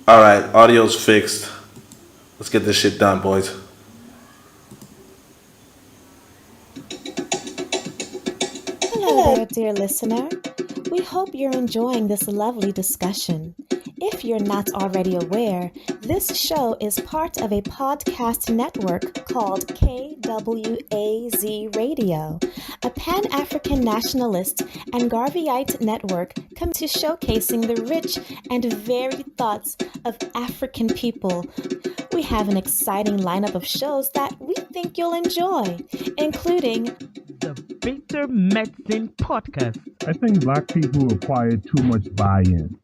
Alright, audio's fixed. Let's get this shit done, boys. Hello there, dear listener. We hope you're enjoying this lovely discussion. If you're not already aware, this show is part of a podcast network called KWAZ Radio, a Pan-African Nationalist and Garveyite network come to showcasing the rich and varied thoughts of African people. We have an exciting lineup of shows that we think you'll enjoy, including the Bitter Medicine Podcast. I think black people require too much buy-in.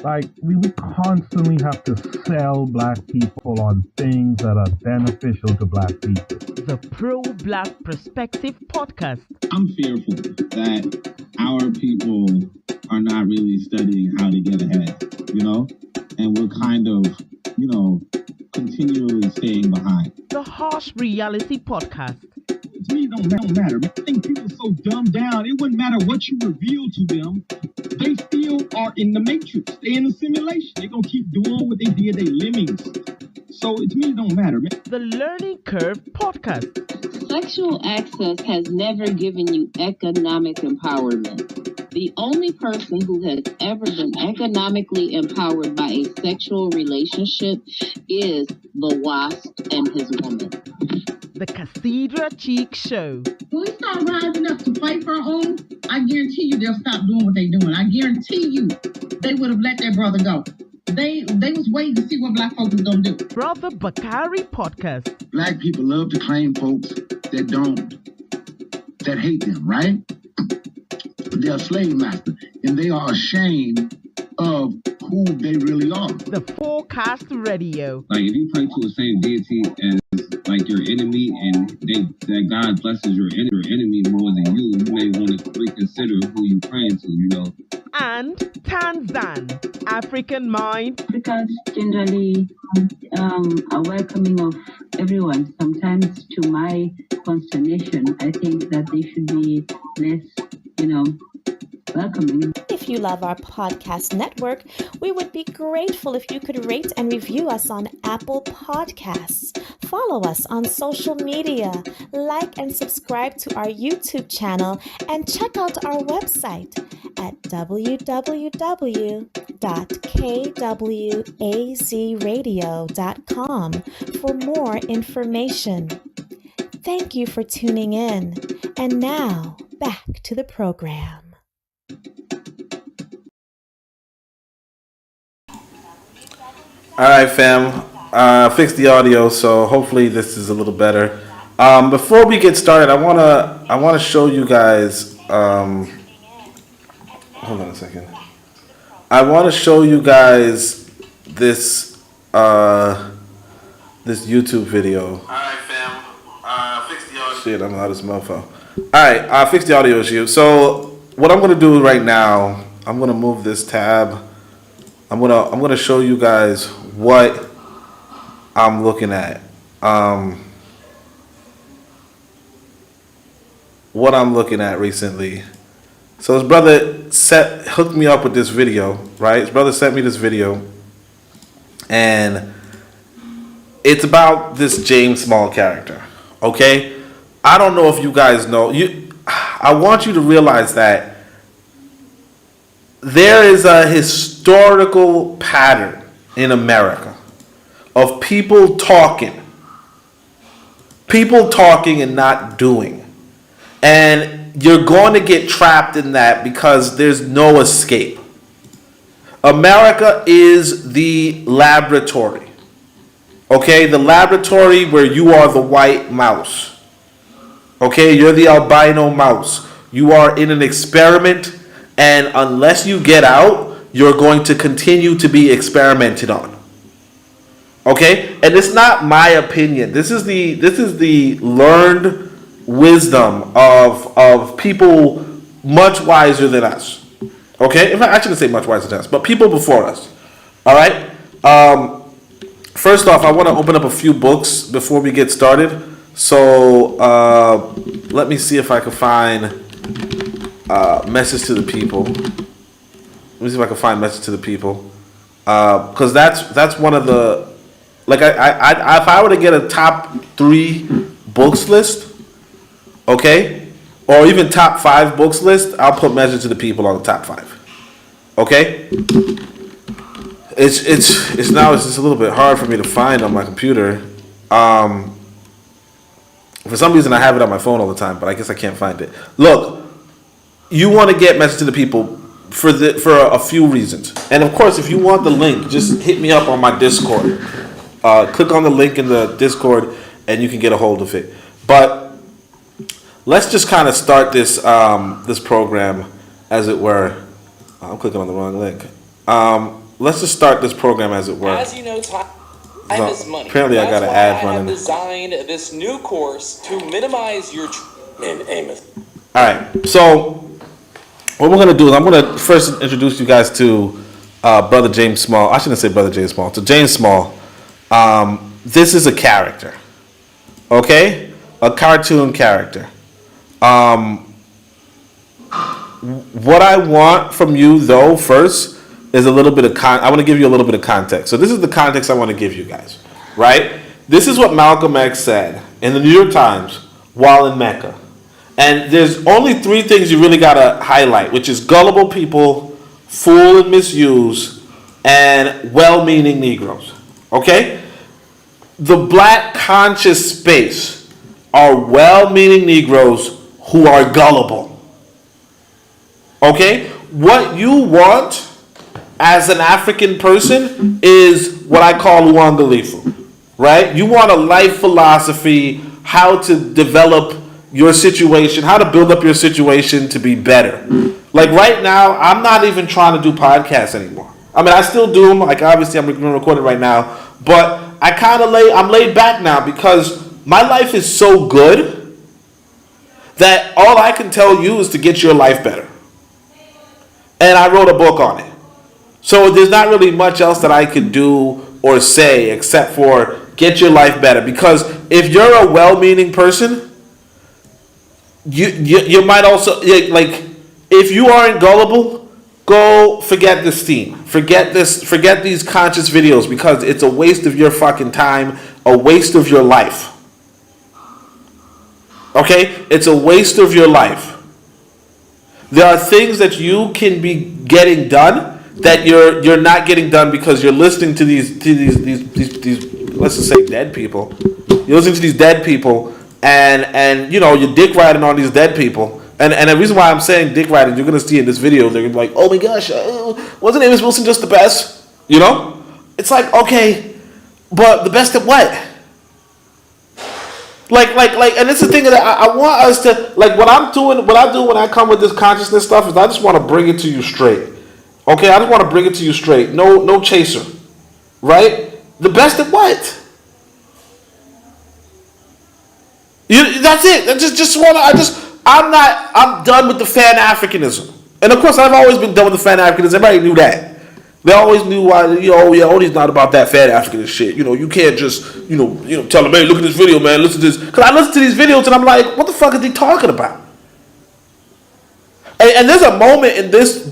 Like, we constantly have to sell black people on things that are beneficial to black people. The Pro-Black Perspective Podcast. I'm fearful that our people are not really studying how to get ahead, and we're kind of, continually staying behind. The Harsh Reality Podcast. To me, it don't matter. I think people are so dumbed down, it wouldn't matter what you reveal to them. They still are in the matrix. They're in the simulation. They're going to keep doing what they did. They lemmings. So to me, it don't matter, man. The Learning Curve Podcast. Sexual access has never given you economic empowerment. The only person who has ever been economically empowered by a sexual relationship is the wasp and his woman. The Cathedra Cheek Show. When we start rising up to fight for our own, I guarantee you they'll stop doing what they're doing. I guarantee you they would have let their brother go. They was waiting to see what black folks was going to do. Brother Bakari Podcast. Black people love to claim folks that hate them, right? They're a slave master, and they are ashamed of who they really are. The Forecast Radio. Like, if you pray to the same deity as like your enemy, and that God blesses your enemy more than you may want to reconsider who you praying to, And Tanzan, African Mind. Africans generally are welcoming of everyone. Sometimes, to my consternation, I think that they should be less, welcoming. If you love our podcast network, we would be grateful if you could rate and review us on Apple Podcasts. Follow us on social media, like and subscribe to our YouTube channel, and check out our website at www.kwazradio.com for more information. Thank you for tuning in. And now, back to the program. Alright, fam. Fix the audio, so hopefully this is a little better. Before we get started, I wanna show you guys. Hold on a second. I want to show you guys this this YouTube video. Alright, fam. Fix the audio. Shit, I'm out of this mofo. Alright, fix the audio issue. So what I'm gonna do right now, I'm gonna move this tab. I'm gonna show you guys what I'm looking at. What I'm looking at recently. So his brother hooked me up with this video, right? His brother sent me this video, and it's about this James Small character. Okay, I don't know if you guys know. I want you to realize that there is a historical pattern in America of people talking and not doing. And you're going to get trapped in that because there's no escape. America is the laboratory. Okay, the laboratory where you are the white mouse. Okay, you're the albino mouse. You are in an experiment, and unless you get out, you're going to continue to be experimented on. Okay, and it's not my opinion. This is the learned wisdom of people much wiser than us. Okay, I shouldn't say much wiser than us, but people before us. All right. First off, I want to open up a few books before we get started. So let me see if I can find Message to the People. Let me see if I can find Message to the People. because that's one of the, like, I if I were to get a top 3 books list, okay, or even top 5 books list, I'll put Message to the People on the top 5. Okay, it's just a little bit hard for me to find on my computer. For some reason, I have it on my phone all the time, but I guess I can't find it. Look, you want to get Message to the People for a few reasons, and of course, if you want the link, just hit me up on my Discord. Click on the link in the Discord, and you can get a hold of it. But let's just kind of start this this program, as it were. I'm clicking on the wrong link. Let's just start this program, as it were. As you know, time is money. Apparently, I got an ad running. I have designed this new course to minimize your in Amos. All right. So what we're gonna do is I'm gonna first introduce you guys to Brother James Small. I shouldn't say Brother James Small. To James Small. This is a character. Okay, a cartoon character. What I want from you, though, first is a little bit of I want to give you a little bit of context. So this is the context I want to give you guys, right? This is what Malcolm X said in the New York Times while in Mecca. And there's only 3 things you really got to highlight, which is gullible people, fool and misuse, and well-meaning Negroes. Okay? The black conscious space are well-meaning Negroes who are gullible. Okay? What you want as an African person is what I call Uangalifu, right? You want a life philosophy, how to develop your situation, how to build up your situation to be better. Like right now, I'm not even trying to do podcasts anymore. I mean, I still do them. Like obviously, I'm recording right now, but I'm laid back now because my life is so good that all I can tell you is to get your life better. And I wrote a book on it. So there's not really much else that I could do or say except for get your life better. Because if you're a well-meaning person, you might also, like, if you aren't gullible, go forget this theme. Forget these conscious videos because it's a waste of your fucking time, a waste of your life. Okay? It's a waste of your life. There are things that you can be getting done that you're not getting done because you're listening to these let's just say dead people. You're listening to these dead people and you know you're dick riding on these dead people. And the reason why I'm saying dick riding, you're gonna see in this video, they're gonna be like, oh my gosh, wasn't Amos Wilson just the best? You know? It's like, okay, but the best at what? Like, and it's the thing that I want us to, like, what I do when I come with this consciousness stuff is I just want to bring it to you straight. Okay, I just want to bring it to you straight. No chaser. Right? The best at what? That's it. I'm done with the Fan-Africanism. And of course, I've always been done with the Fan-Africanism. Everybody knew that. They always knew why, Odie's not about that Fan-Africanist shit. You know, you can't just, tell them, hey, look at this video, man, listen to this. Because I listen to these videos and I'm like, what the fuck are they talking about? And there's a moment in this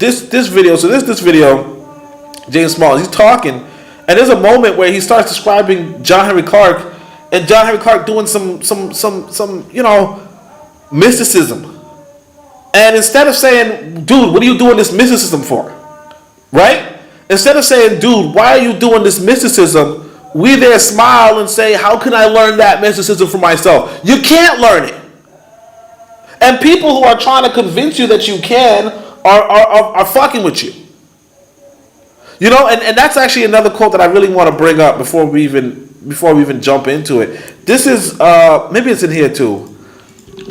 video, so this video, James Small, he's talking, and there's a moment where he starts describing John Henry Clark, and John Henry Clark doing some mysticism. And instead of saying, dude, what are you doing this mysticism for? Right? Instead of saying, dude, why are you doing this mysticism? We there smile and say, how can I learn that mysticism for myself? You can't learn it. And people who are trying to convince you that you can are fucking with you. You know, and that's actually another quote that I really want to bring up before we even jump into it. This is maybe it's in here too.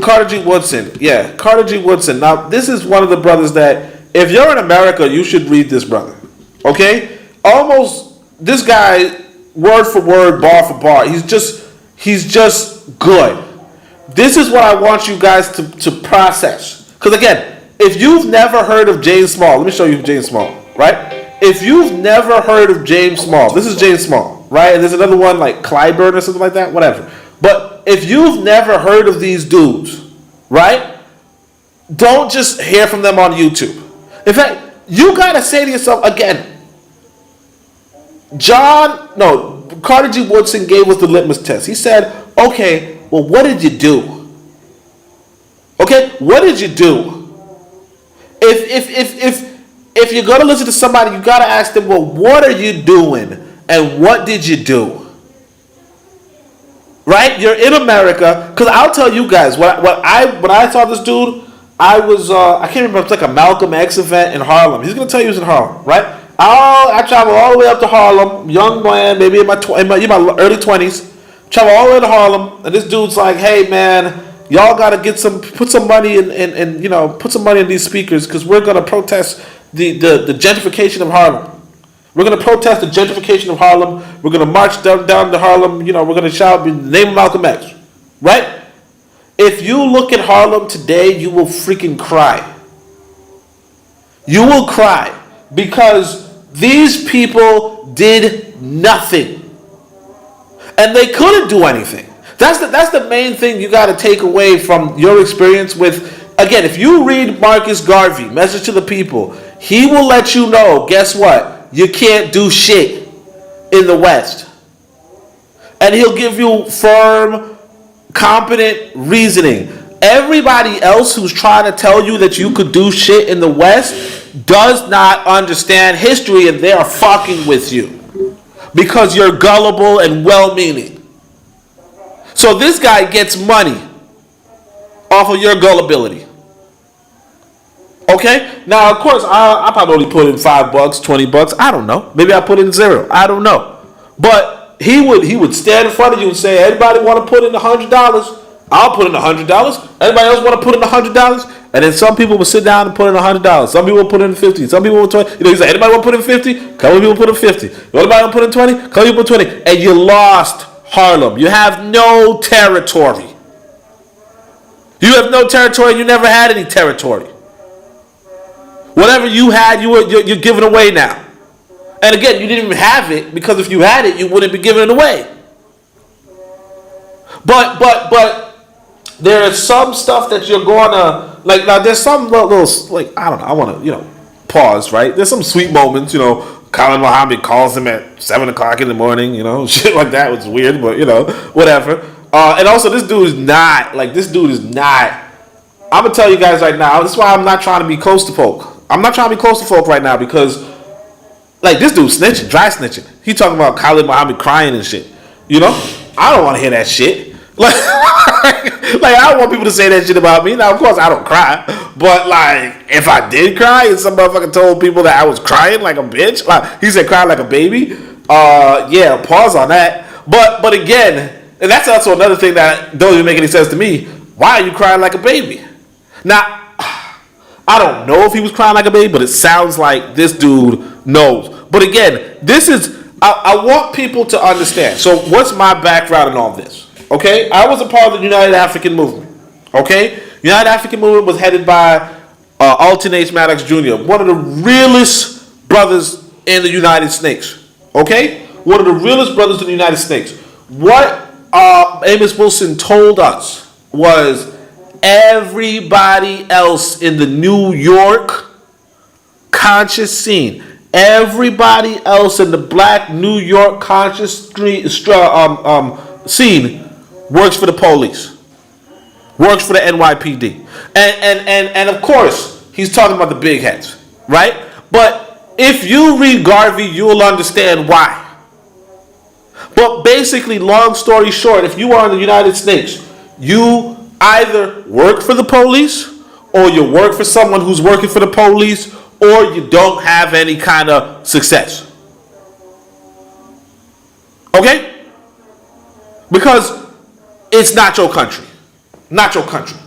Carter G. Woodson. Yeah, Carter G. Woodson. Now, this is one of the brothers that, if you're in America, you should read this brother. Okay? Almost, this guy, word for word, bar for bar, he's just good. This is what I want you guys to process. Because again, if you've never heard of James Small, let me show you James Small, right? If you've never heard of James Small, this is James Small, right? And there's another one like Clyburn or something like that, whatever. But if you've never heard of these dudes, right? Don't just hear from them on YouTube. In fact, you gotta say to yourself again, Carter G. Woodson gave us the litmus test. He said, okay, well, what did you do? Okay, what did you do? If you're going to listen to somebody, you got to ask them, well, what are you doing? And what did you do? Right? You're in America. Because I'll tell you guys, when I saw this dude, I can't remember, it was like a Malcolm X event in Harlem. He's going to tell you he was in Harlem, right? I traveled all the way up to Harlem, young man, maybe in my early 20s. Travel all the way to Harlem, and this dude's like, hey man, y'all gotta put some money put some money in these speakers, because we're gonna protest the gentrification of Harlem. We're gonna protest the gentrification of Harlem. We're gonna march down to Harlem. We're gonna shout in the name of Malcolm X, right? If you look at Harlem today, you will freaking cry. You will cry because these people did nothing. And they couldn't do anything. That's the main thing you got to take away from your experience with, again, if you read Marcus Garvey, Message to the People, he will let you know, guess what? You can't do shit in the West. And he'll give you firm, competent reasoning. Everybody else who's trying to tell you that you could do shit in the West does not understand history, and they are fucking with you. Because you're gullible and well-meaning. So this guy gets money off of your gullibility. Okay? Now, of course, I probably only put in $5, $20. I don't know. Maybe I put in $0. I don't know. But he would stand in front of you and say, anybody want to put in $100? I'll put in $100. Anybody else want to put in $100? And then some people will sit down and put in $100. Some people will put in $50. Some people will 20. He's like, anybody want to put in $50? Couple of people put in $50. Anybody want to put in $20? Couple of people put in $20. And you lost Harlem. You have no territory. You have no territory. You never had any territory. Whatever you had, you're giving away now. And again, you didn't even have it, because if you had it, you wouldn't be giving it away. But there is some stuff that you're gonna like. Now there's some little like, I don't know. I want to pause. Right? There's some sweet moments. Khalid Muhammad calls him at 7:00 in the morning. Shit like that was weird, but whatever. And also this dude is not. I'm gonna tell you guys right now. This is why I'm not trying to be close to folk. I'm not trying to be close to folk right now, because like this dude snitching, dry snitching. He talking about Khalid Muhammad crying and shit. I don't want to hear that shit. Like I don't want people to say that shit about me. Now, of course, I don't cry. But, like, if I did cry and some motherfucker told people that I was crying like a bitch, like, he said cry like a baby, yeah, pause on that. But again, and that's also another thing that don't even make any sense to me. Why are you crying like a baby? Now, I don't know if he was crying like a baby, but it sounds like this dude knows. But again, I want people to understand. So what's my background in all this? Okay, I was a part of the United African Movement. Okay, United African Movement was headed by Alton H. Maddox Jr., one of the realest brothers in the United States. Okay, one of the realest brothers in the United States. What Amos Wilson told us was everybody else in the New York conscious scene, everybody else in the Black New York conscious scene works for the police, works for the NYPD. And of course, he's talking about the big heads, right? But if you read Garvey, you'll understand why. But basically, long story short, if you are in the United States, you either work for the police, or you work for someone who's working for the police, or you don't have any kind of success. Okay? Because it's not your country. Not your country.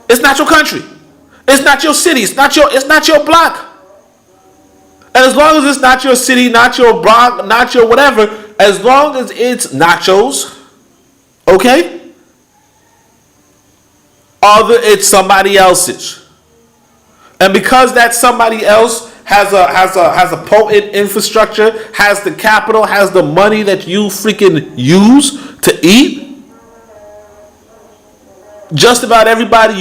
It's not your country. It's not your city. It's not your block. And as long as it's not your city, not your block, not your whatever, as long as it's nachos, okay? It's somebody else's. And because that somebody else has a potent infrastructure, has the capital, has the money that you freaking use to eat, just about everybody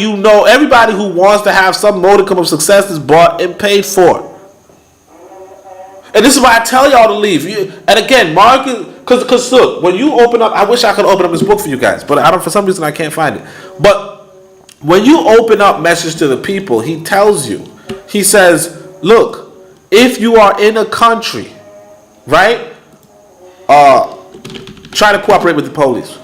everybody who wants to have some modicum of success is bought and paid for. And this is why I tell y'all to leave. And again, Marcus, because look, when you open up, I wish I could open up this book for you guys, but I don't. For some reason, I can't find it. But when you open up Message to the People, he tells you, he says, look, if you are in a country, right, try to cooperate with the police.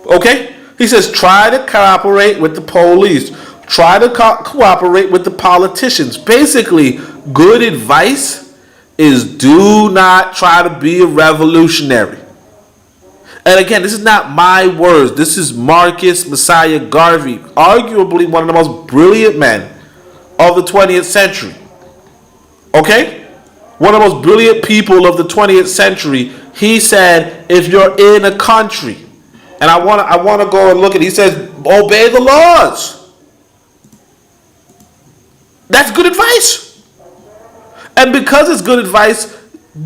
Okay? He says, try to cooperate with the police. Try to cooperate with the politicians. Basically, good advice is do not try to be a revolutionary. And again, this is not my words. This is Marcus Messiah Garvey, arguably one of the most brilliant men of the 20th century. Okay? One of the most brilliant people of the 20th century. He said, if you're in a country, and I want to go and look at it, he says, obey the laws. That's good advice. And because it's good advice,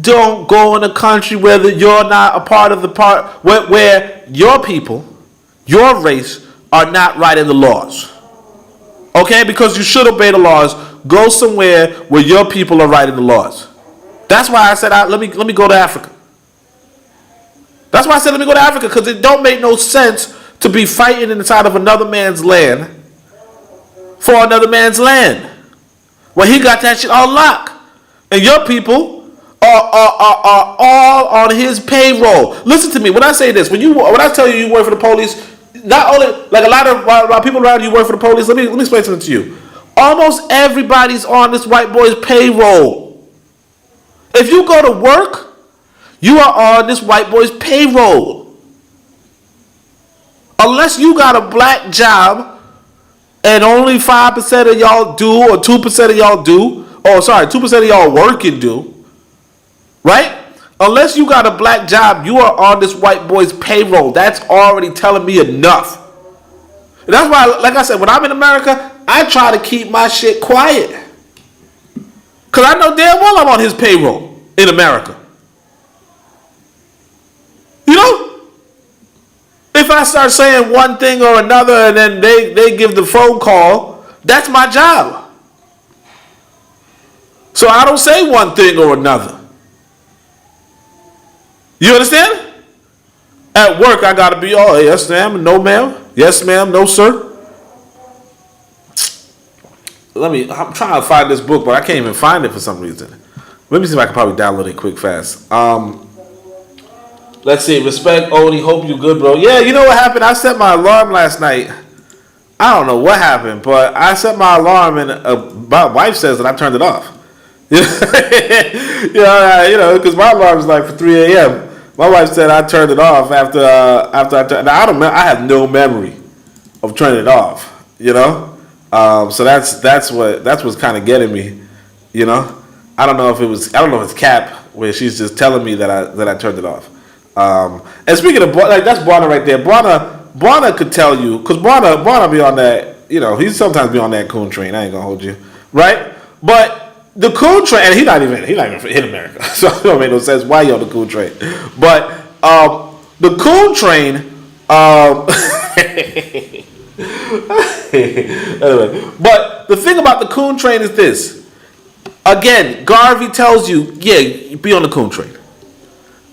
don't go in a country where you're not a part of the part where your people, your race, are not writing the laws. Okay? Because you should obey the laws. Go somewhere where your people are writing the laws. That's why I said, let me go to Africa. That's why I said, let me go to Africa, because it don't make no sense to be fighting inside of another man's land for another man's land. Well, he got that shit on lock. And your people are all on his payroll. Listen to me. When I say this, when I tell you work for the police, not only, like a lot of people around you work for the police, let me explain something to you. Almost everybody's on this white boy's payroll. If you go to work, you are on this white boy's payroll. Unless you got a black job and only 5% of y'all do, or 2% of y'all do, 2% of y'all work and do, right? Unless you got a black job, you are on this white boy's payroll. That's already telling me enough. And that's why, like I said, when I'm in America, I try to keep my shit quiet. Because I know damn well I'm on his payroll in America. You know? If I start saying one thing or another and then they give the phone call, that's my job. So I don't say one thing or another. You understand? At work, I got to be all, yes ma'am, no ma'am, yes ma'am, no sir. I'm trying to find this book, but I can't even find it for some reason. Let me see if I can probably download it quick fast. Let's see. Respect, Odie. Hope you good, bro. Yeah, you know what happened? I set my alarm last night. I don't know what happened, but I set my alarm and my wife says that I turned it off. Because my alarm is like for 3 a.m. My wife said I turned it off after I turned. Now I have no memory of turning it off. You know, so that's what's kind of getting me. You know, I don't know if it's Cap where she's just telling me that I turned it off. And speaking of, like, that's Bwana right there. Bwana could tell you, because Bwana be on that, you know, he sometimes be on that coon train. I ain't gonna hold you, right? But the coon train, and he not even in America, so it don't make no sense why you on the coon train. But the coon train, anyway. But the thing about the coon train is this. Again, Garvey tells you, yeah, be on the coon train.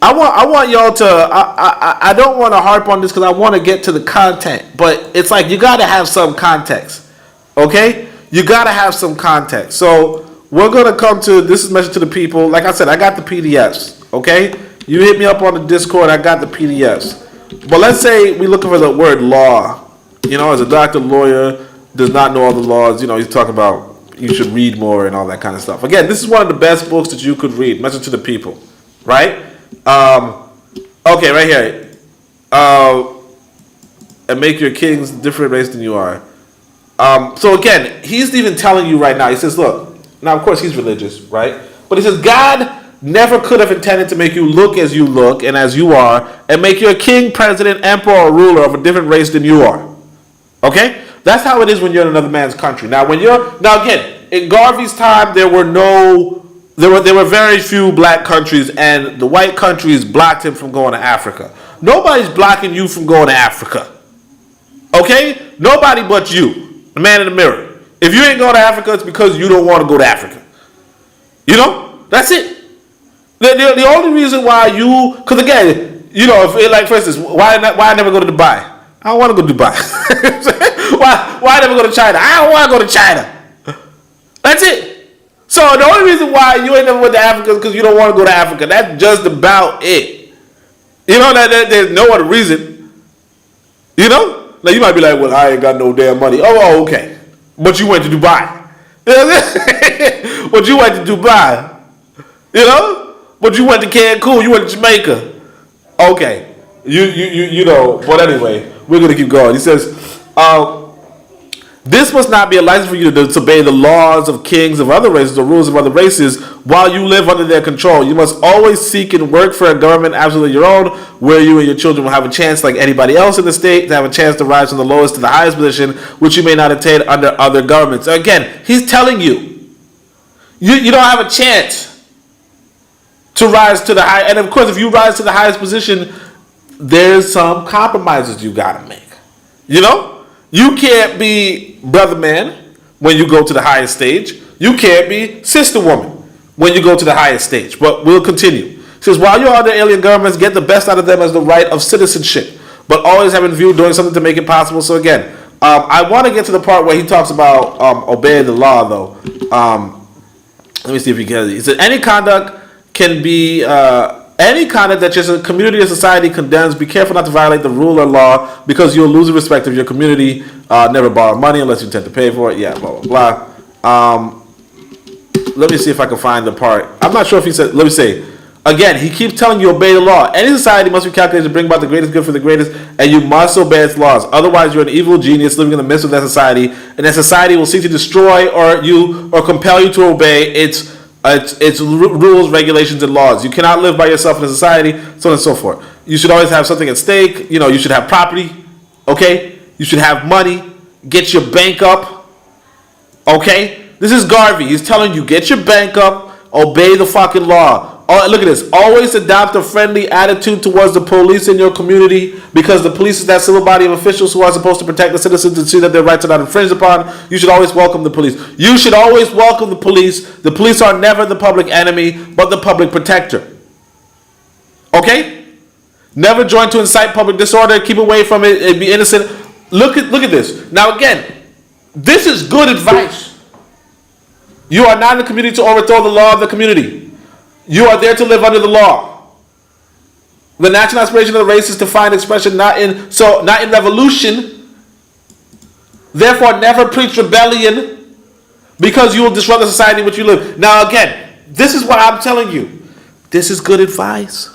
I want y'all to, I don't want to harp on this because I want to get to the content, but it's like you got to have some context, okay? You got to have some context. So we're going to come to, this is Message to the People. Like I said, I got the PDFs, okay? You hit me up on the Discord, I got the PDFs. But let's say we're looking for the word law. You know, as a doctor, lawyer, does not know all the laws. You know, he's talking about you should read more and all that kind of stuff. Again, this is one of the best books that you could read, Message to the People, right? Okay, right here. And make your kings different race than you are. So again, he's even telling you right now, he says, look, now of course he's religious, right? But he says, God never could have intended to make you look as you look and as you are, and make you a king, president, emperor, or ruler of a different race than you are. Okay? That's how it is when you're in another man's country. Now again, in Garvey's time, there were very few black countries, and the white countries blocked him from going to Africa. Nobody's blocking you from going to Africa. Okay? Nobody but you, the man in the mirror. If you ain't going to Africa, it's because you don't want to go to Africa. You know, that's it. The only reason why because again, you know, if like for instance, why I never go to Dubai? I don't want to go to Dubai. why I never go to China? I don't want to go to China. That's it. So the only reason why you ain't never went to Africa is because you don't want to go to Africa. That's just about it. You know, that there's no other reason. You know? Like you might be like, well, I ain't got no damn money. Oh, okay. But you went to Dubai. But you went to Dubai. You know? But you went to Cancun. You went to Jamaica. Okay. You know. But anyway, we're going to keep going. He says, this must not be a license for you to disobey the laws of kings of other races or rules of other races while you live under their control. You must always seek and work for a government absolutely your own, where you and your children will have a chance, like anybody else in the state, to have a chance to rise from the lowest to the highest position, which you may not attain under other governments. Again, he's telling you don't have a chance to rise to the high. And of course, if you rise to the highest position, there's some compromises you got to make. You know? You can't be brother man when you go to the highest stage. You can't be sister woman when you go to the highest stage. But we'll continue. It says, while you're under alien governments, get the best out of them as the right of citizenship, but always have in view doing something to make it possible. So again, I want to get to the part where he talks about obeying the law, though. Let me see if he can. He said, any conduct can be... any conduct that your community or society condemns, be careful not to violate the rule or law because you'll lose the respect of your community. Never borrow money unless you intend to pay for it. Yeah, blah, blah, blah. Let me see if I can find the part. I'm not sure if he said, let me say. Again, he keeps telling you obey the law. Any society must be calculated to bring about the greatest good for the greatest, and you must obey its laws. Otherwise, you're an evil genius living in the midst of that society, and that society will seek to destroy or compel you to obey its rules, regulations, and laws. You cannot live by yourself in a society, so on and so forth. You should always have something at stake. You know, you should have property, okay? You should have money. Get your bank up, okay? This is Garvey. He's telling you, get your bank up, obey the fucking law. Oh, look at this. Always adopt a friendly attitude towards the police in your community, because the police is that civil body of officials who are supposed to protect the citizens and see that their rights are not infringed upon. You should always welcome the police. You should always welcome the police. The police are never the public enemy, but the public protector. Okay? Never join to incite public disorder. Keep away from it and be innocent. Look at this. Now again, this is good advice. You are not in the community to overthrow the law of the community. You are there to live under the law. The national aspiration of the race is to find expression not in revolution. Therefore, never preach rebellion, because you will disrupt the society in which you live. Now, again, this is what I'm telling you. This is good advice.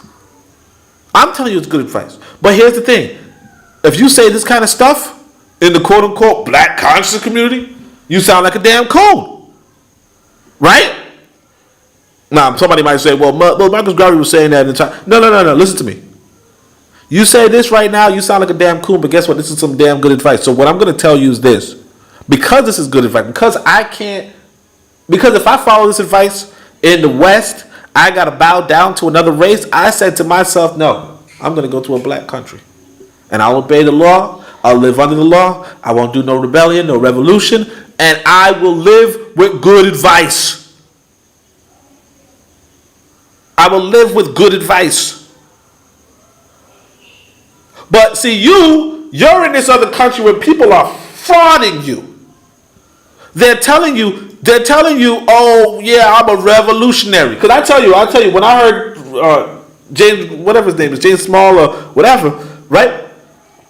I'm telling you it's good advice. But here's the thing. If you say this kind of stuff in the quote-unquote black conscious community, you sound like a damn coon. Right? Now, somebody might say, well, Marcus Garvey was saying that in the time. No. Listen to me. You say this right now, you sound like a damn coon, but guess what? This is some damn good advice. So what I'm going to tell you is this. Because this is good advice, because if I follow this advice in the West, I got to bow down to another race. I said to myself, no, I'm going to go to a black country. And I'll obey the law. I'll live under the law. I won't do no rebellion, no revolution. And I will live with good advice. I will live with good advice. But see, you're in this other country where people are frauding you. They're telling you, oh yeah, I'm a revolutionary. Because I tell you, when I heard James, whatever his name is, James Small or whatever, right?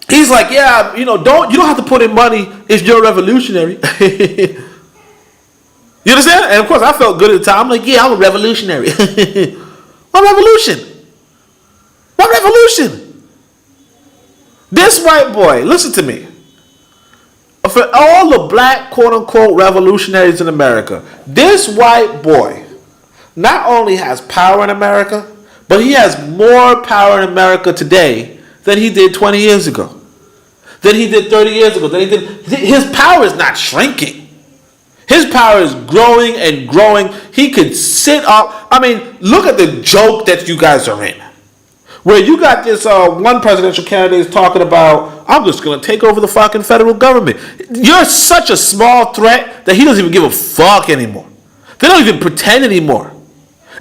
He's like, yeah, you don't have to put in money if you're a revolutionary. You understand? And of course, I felt good at the time. I'm like, yeah, I'm a revolutionary. What revolution? What revolution? This white boy, listen to me. For all the black quote-unquote revolutionaries in America, this white boy not only has power in America, but he has more power in America today than he did 20 years ago, than he did 30 years ago, than he did. His power is not shrinking. His power is growing and growing. He could sit up. I mean, look at the joke that you guys are in. Where you got this one presidential candidate is talking about, I'm just going to take over the fucking federal government. You're such a small threat that he doesn't even give a fuck anymore. They don't even pretend anymore.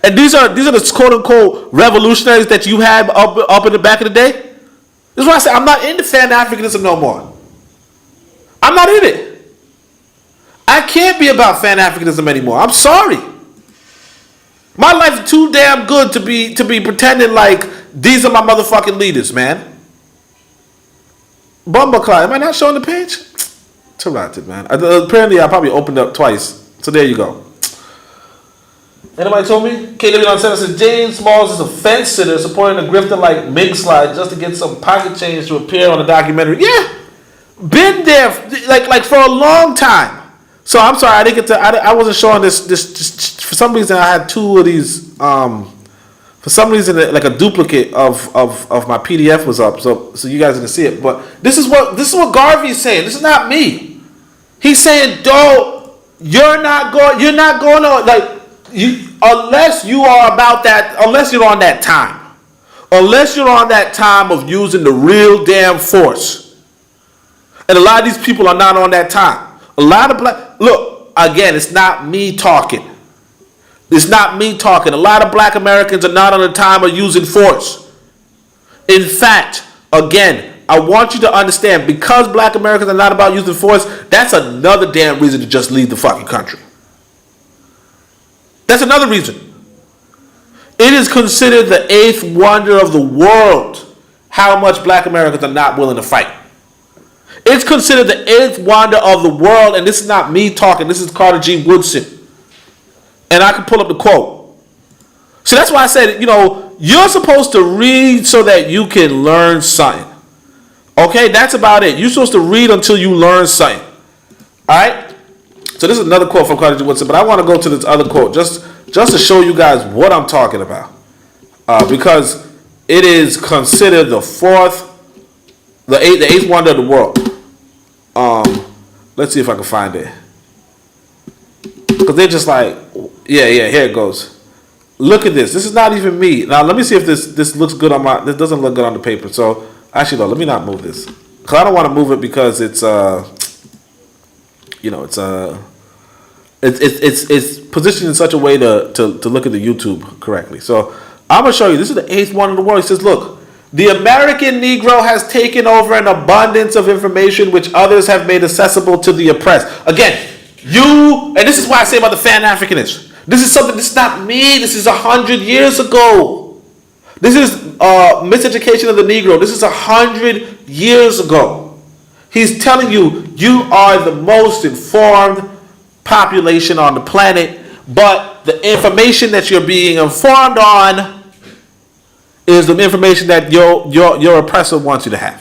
And these are the quote unquote revolutionaries that you had up in the back of the day. This is why I say I'm not into Fan-Africanism no more. I'm not in it. I can't be about Fan-Africanism anymore. I'm sorry. My life's too damn good to be pretending like these are my motherfucking leaders, man. Bumbleclaw, am I not showing the page? Talented, man. Apparently, I probably opened up twice. So there you go. Anybody told me? KW on Center says James Smalls is a fence sitter supporting a grifter like Mink Slide just to get some pocket change to appear on a documentary. Yeah, been there like for a long time. So I'm sorry I didn't get to. I wasn't showing this. For some reason I had two of these. For some reason like a duplicate of my PDF was up. So you guys can see it. But this is what Garvey's saying. This is not me. He's saying, you're not going on like. Unless you're on that time of using the real damn force, and a lot of these people are not on that time. A lot of look again, it's not me talking. A lot of black Americans are not on the time of using force. In fact, again, I want you to understand, because black Americans are not about using force, that's another damn reason to just leave the fucking country. That's another reason. It is considered the eighth wonder of the world how much black Americans are not willing to fight. It's considered the eighth wonder of the world, and this is not me talking, this is Carter G. Woodson. And I can pull up the quote. So that's why I said, you're supposed to read so that you can learn something. Okay, that's about it. You're supposed to read until you learn something. Alright? So this is another quote from Khalid Woodson, but I want to go to this other quote just to show you guys what I'm talking about, because it is considered the eighth wonder of the world. Let's see if I can find it, because they're just like, yeah, here it goes. Look at this. This is not even me. Now let me see if this looks good on my. This doesn't look good on the paper. So actually, no. Let me not move this, because I don't want to move it because it's it's positioned in such a way to look at the YouTube correctly. So I'm gonna show you. This is the eighth wonder of the world. He says, look, the American Negro has taken over an abundance of information which others have made accessible to the oppressed. Again, and this is why I say about the Fan-Africanists. This is something. This is not me. This is 100 years ago. This is miseducation of the Negro. This is 100 years ago. He's telling you, you are the most informed population on the planet, but the information that you're being informed on is the information that your oppressor wants you to have.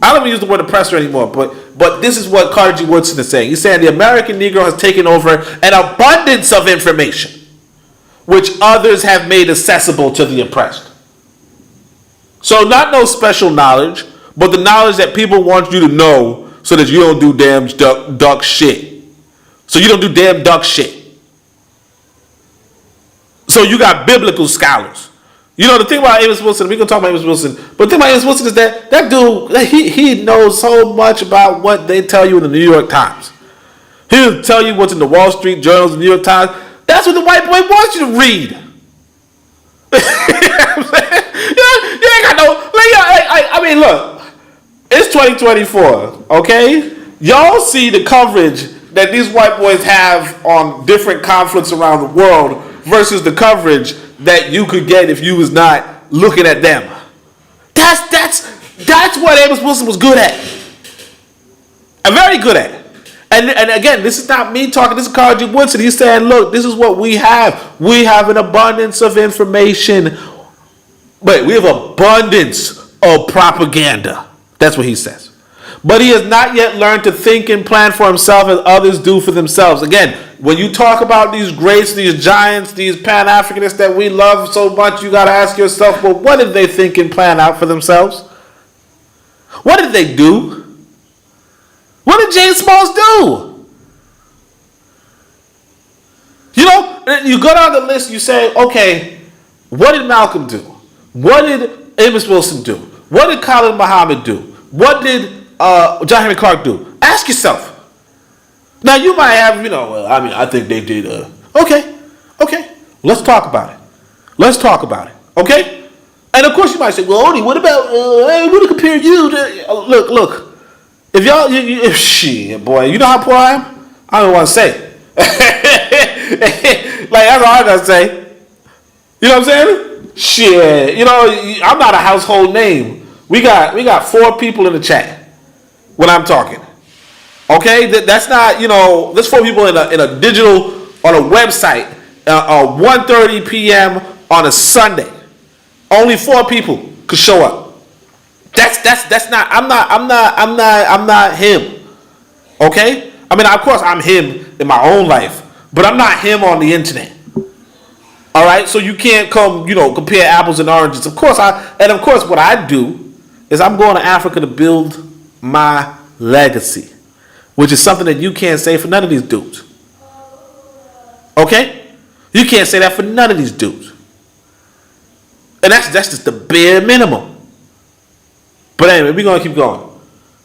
I don't even use the word oppressor anymore, but this is what Carter G. Woodson is saying. He's saying the American Negro has taken over an abundance of information which others have made accessible to the oppressed. So not no special knowledge, but the knowledge that people want you to know so that you don't do damn duck shit. So you don't do damn duck shit. So you got biblical scholars. The thing about Amos Wilson, we're going to talk about Amos Wilson, but the thing about Amos Wilson is that dude, he knows so much about what they tell you in the New York Times. He'll tell you what's in the Wall Street Journals, the New York Times. That's what the white boy wants you to read. You ain't got no, I mean, look, it's 2024, okay? Y'all see the coverage that these white boys have on different conflicts around the world versus the coverage that you could get if you was not looking at them. That's what Amos Wilson was good at. And very good at. And again, this is not me talking, this is Carter G. Woodson. He's saying, look, this is what we have. We have an abundance of information. But we have abundance of propaganda. That's what he says. But he has not yet learned to think and plan for himself as others do for themselves. Again, when you talk about these greats, these giants, these Pan-Africanists that we love so much, you got to ask yourself, well, what did they think and plan out for themselves? What did they do? What did James Smalls do? You go down the list, you say, okay, what did Malcolm do? What did Amos Wilson do? What did Khalid Muhammad do? What did John Henry Clark do? Ask yourself. Now you might have, I think they did Okay. Let's talk about it. Okay? And of course you might say, well, Odie, what about, I want to compare you to, look. If y'all, shit, boy, you know how poor I am? I don't want to say. Like, that's all I got to say. You know what I'm saying? Shit, I'm not a household name. We got 4 people in the chat when I'm talking. Okay? That's not, there's 4 people in a digital, on a website, 1:30 p.m. on a Sunday. Only 4 people could show up. That's not. I'm not him. Okay. I mean, of course, I'm him in my own life, but I'm not him on the internet. All right. So you can't come, compare apples and oranges. Of course, what I do is I'm going to Africa to build my legacy, which is something that you can't say for none of these dudes. Okay. You can't say that for none of these dudes. And that's just the bare minimum. But anyway, we're going to keep going.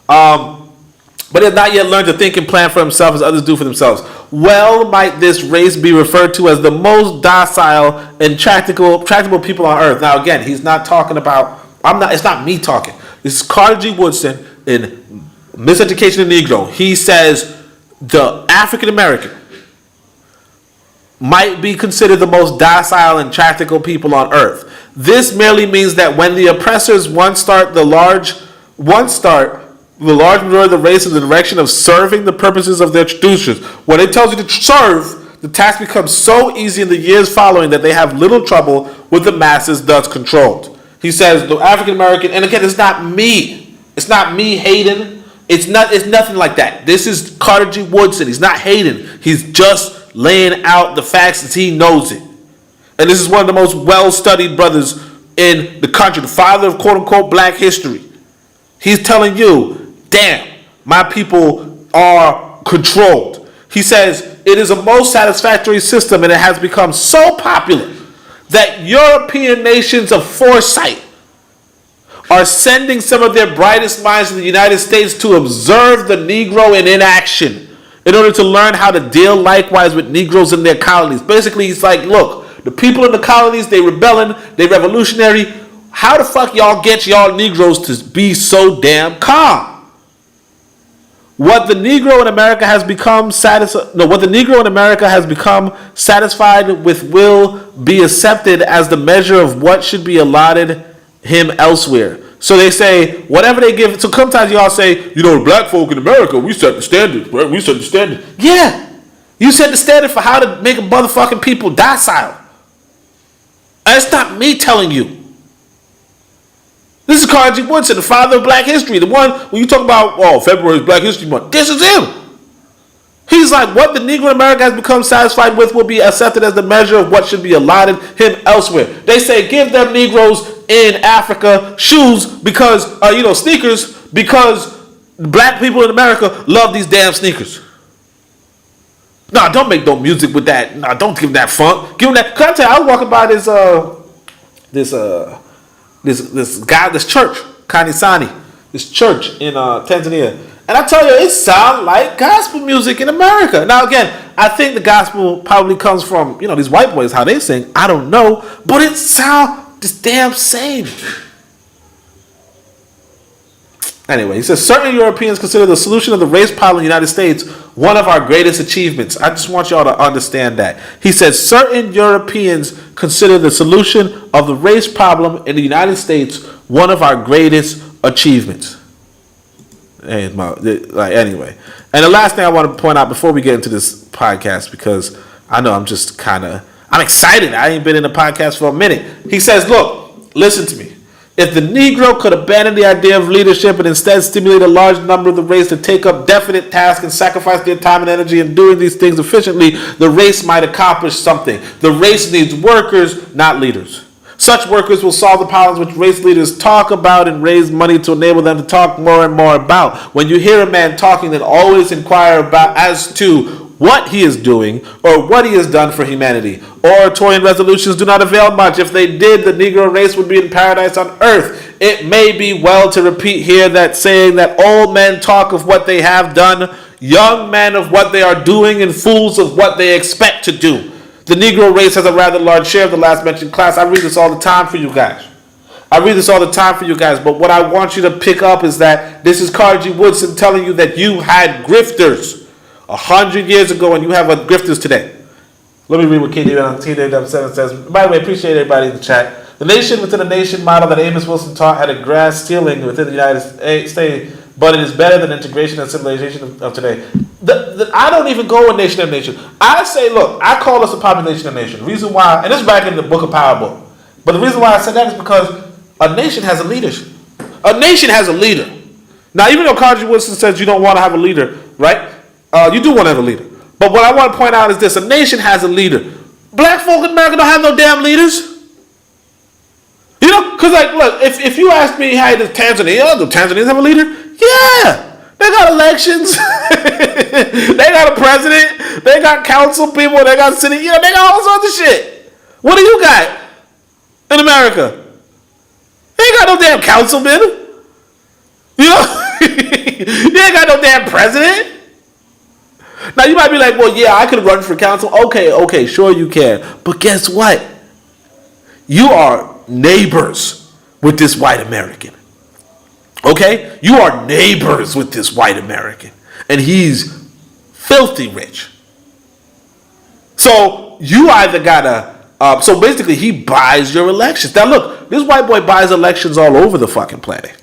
But they have not yet learned to think and plan for themselves as others do for themselves. Well, might this race be referred to as the most docile and tractable people on earth. Now, again, he's not talking about, it's not me talking. This is Carter G. Woodson in Miseducation of Negro. He says the African American might be considered the most docile and tractable people on earth. This merely means that when the oppressors once start the large majority of the race in the direction of serving the purposes of their traditions. When it tells you to serve, the task becomes so easy in the years following that they have little trouble with the masses thus controlled. He says the African American, and again, it's not me. It's not me hating. It's nothing like that. This is Carter G. Woodson. He's not hating. He's just laying out the facts as he knows it. And this is one of the most well-studied brothers in the country, the father of quote-unquote black history. He's telling you, damn, my people are controlled. He says, it is a most satisfactory system and it has become so popular that European nations of foresight are sending some of their brightest minds to the United States to observe the Negro in inaction in order to learn how to deal likewise with Negroes in their colonies. Basically, he's like, look, the people in the colonies, they rebelling, they revolutionary. How the fuck y'all get y'all Negroes to be so damn calm? What the Negro in America has become satisfied with will be accepted as the measure of what should be allotted him elsewhere. So they say, whatever they give. So sometimes y'all say, the black folk in America, we set the standard, right? We set the standard. Yeah. You set the standard for how to make a motherfucking people docile. And it's not me telling you. This is Carter G. Woodson, the father of black history. The one, when you talk about, February is Black History Month, this is him. He's like, what the Negro in America has become satisfied with will be accepted as the measure of what should be allotted him elsewhere. They say, give them Negroes in Africa shoes because, sneakers, because black people in America love these damn sneakers. No, don't make no music with that. No, don't give them that funk. Give them that. Cause I tell you, I was walking by this church, Kanisani, this church in Tanzania, and I tell you, it sounds like gospel music in America. Now, again, I think the gospel probably comes from these white boys, how they sing. I don't know, but it sounds just damn same. Anyway, he says, certain Europeans consider the solution of the race problem in the United States one of our greatest achievements. I just want y'all to understand that. He says, certain Europeans consider the solution of the race problem in the United States one of our greatest achievements. Anyway. And the last thing I want to point out before we get into this podcast, because I know I'm excited. I ain't been in a podcast for a minute. He says, look, listen to me. If the Negro could abandon the idea of leadership and instead stimulate a large number of the race to take up definite tasks and sacrifice their time and energy in doing these things efficiently, the race might accomplish something. The race needs workers, not leaders. Such workers will solve the problems which race leaders talk about and raise money to enable them to talk more and more about. When you hear a man talking, then always inquire about as to what he is doing or what he has done for humanity. Oratorian resolutions do not avail much. If they did, the Negro race would be in paradise on earth. It may be well to repeat here that saying that old men talk of what they have done, young men of what they are doing, and fools of what they expect to do. The Negro race has a rather large share of the last mentioned class. I read this all the time for you guys. But what I want you to pick up is that this is Carter G. Woodson telling you that you had grifters 100 years ago and you have grifters today. Let me read what KD7 says. By the way, appreciate everybody in the chat. The nation within a nation model that Amos Wilson taught had a glass ceiling within the United States, but it is better than integration and civilization of today. I don't even go with nation of nation. I say, look, I call us a population of nation. The reason why, and this is back in the Book of Power book, but the reason why I said that is because a nation has a leadership. A nation has a leader. Now, even though Carter G. Woodson says you don't want to have a leader, right? You do want to have a leader. But what I want to point out is this: a nation has a leader. Black folk in America don't have no damn leaders. You know, because like, look, if you ask me, hey, does Tanzanians have a leader? Yeah. They got elections. They got a president. They got council people. They got city. You know, they got all sorts of shit. What do you got in America? They ain't got no damn councilman. You know? You ain't got no damn president. Now, you might be like, well, yeah, I could run for council. Okay, sure you can. But guess what? You are neighbors with this white American. Okay? You are neighbors with this white American. And he's filthy rich. So you either gotta, so basically he buys your elections. Now look, this white boy buys elections all over the fucking planet.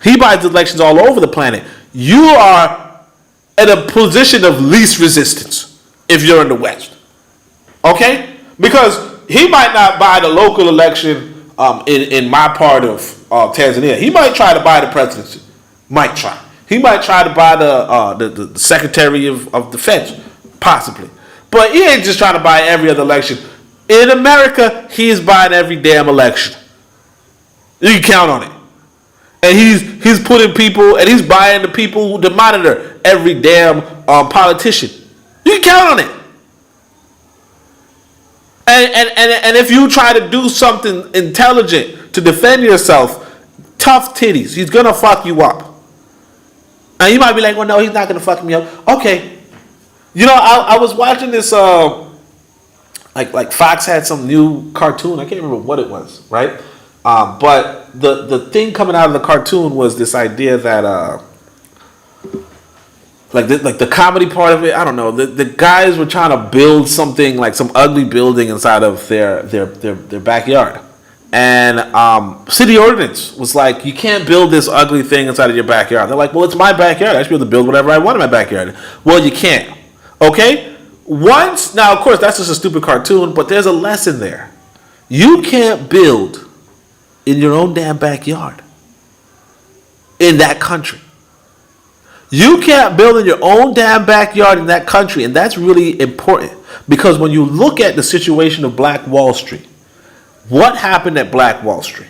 He buys elections all over the planet. You are at a position of least resistance if you're in the West. Okay? Because he might not buy the local election in my part of Tanzania. He might try to buy the presidency. Might try. He might try to buy the Secretary of Defense. Possibly. But he ain't just trying to buy every other election. In America, he is buying every damn election. You can count on it. And he's putting people, and he's buying the people to monitor every damn politician. You can count on it. And if you try to do something intelligent to defend yourself, tough titties, he's gonna fuck you up. And you might be like, well, no, he's not gonna fuck me up. Okay. You know, I was watching this, like Fox had some new cartoon. I can't remember what it was, right? But the thing coming out of the cartoon was this idea that, like the comedy part of it, I don't know. The guys were trying to build something, like some ugly building inside of their backyard. And city ordinance was like, you can't build this ugly thing inside of your backyard. They're like, well, it's my backyard. I should be able to build whatever I want in my backyard. Well, you can't. Okay? Now, of course, that's just a stupid cartoon, but there's a lesson there. You can't build in your own damn backyard in that country. You can't build in your own damn backyard in that country, and that's really important because when you look at the situation of Black Wall Street, what happened at Black Wall Street?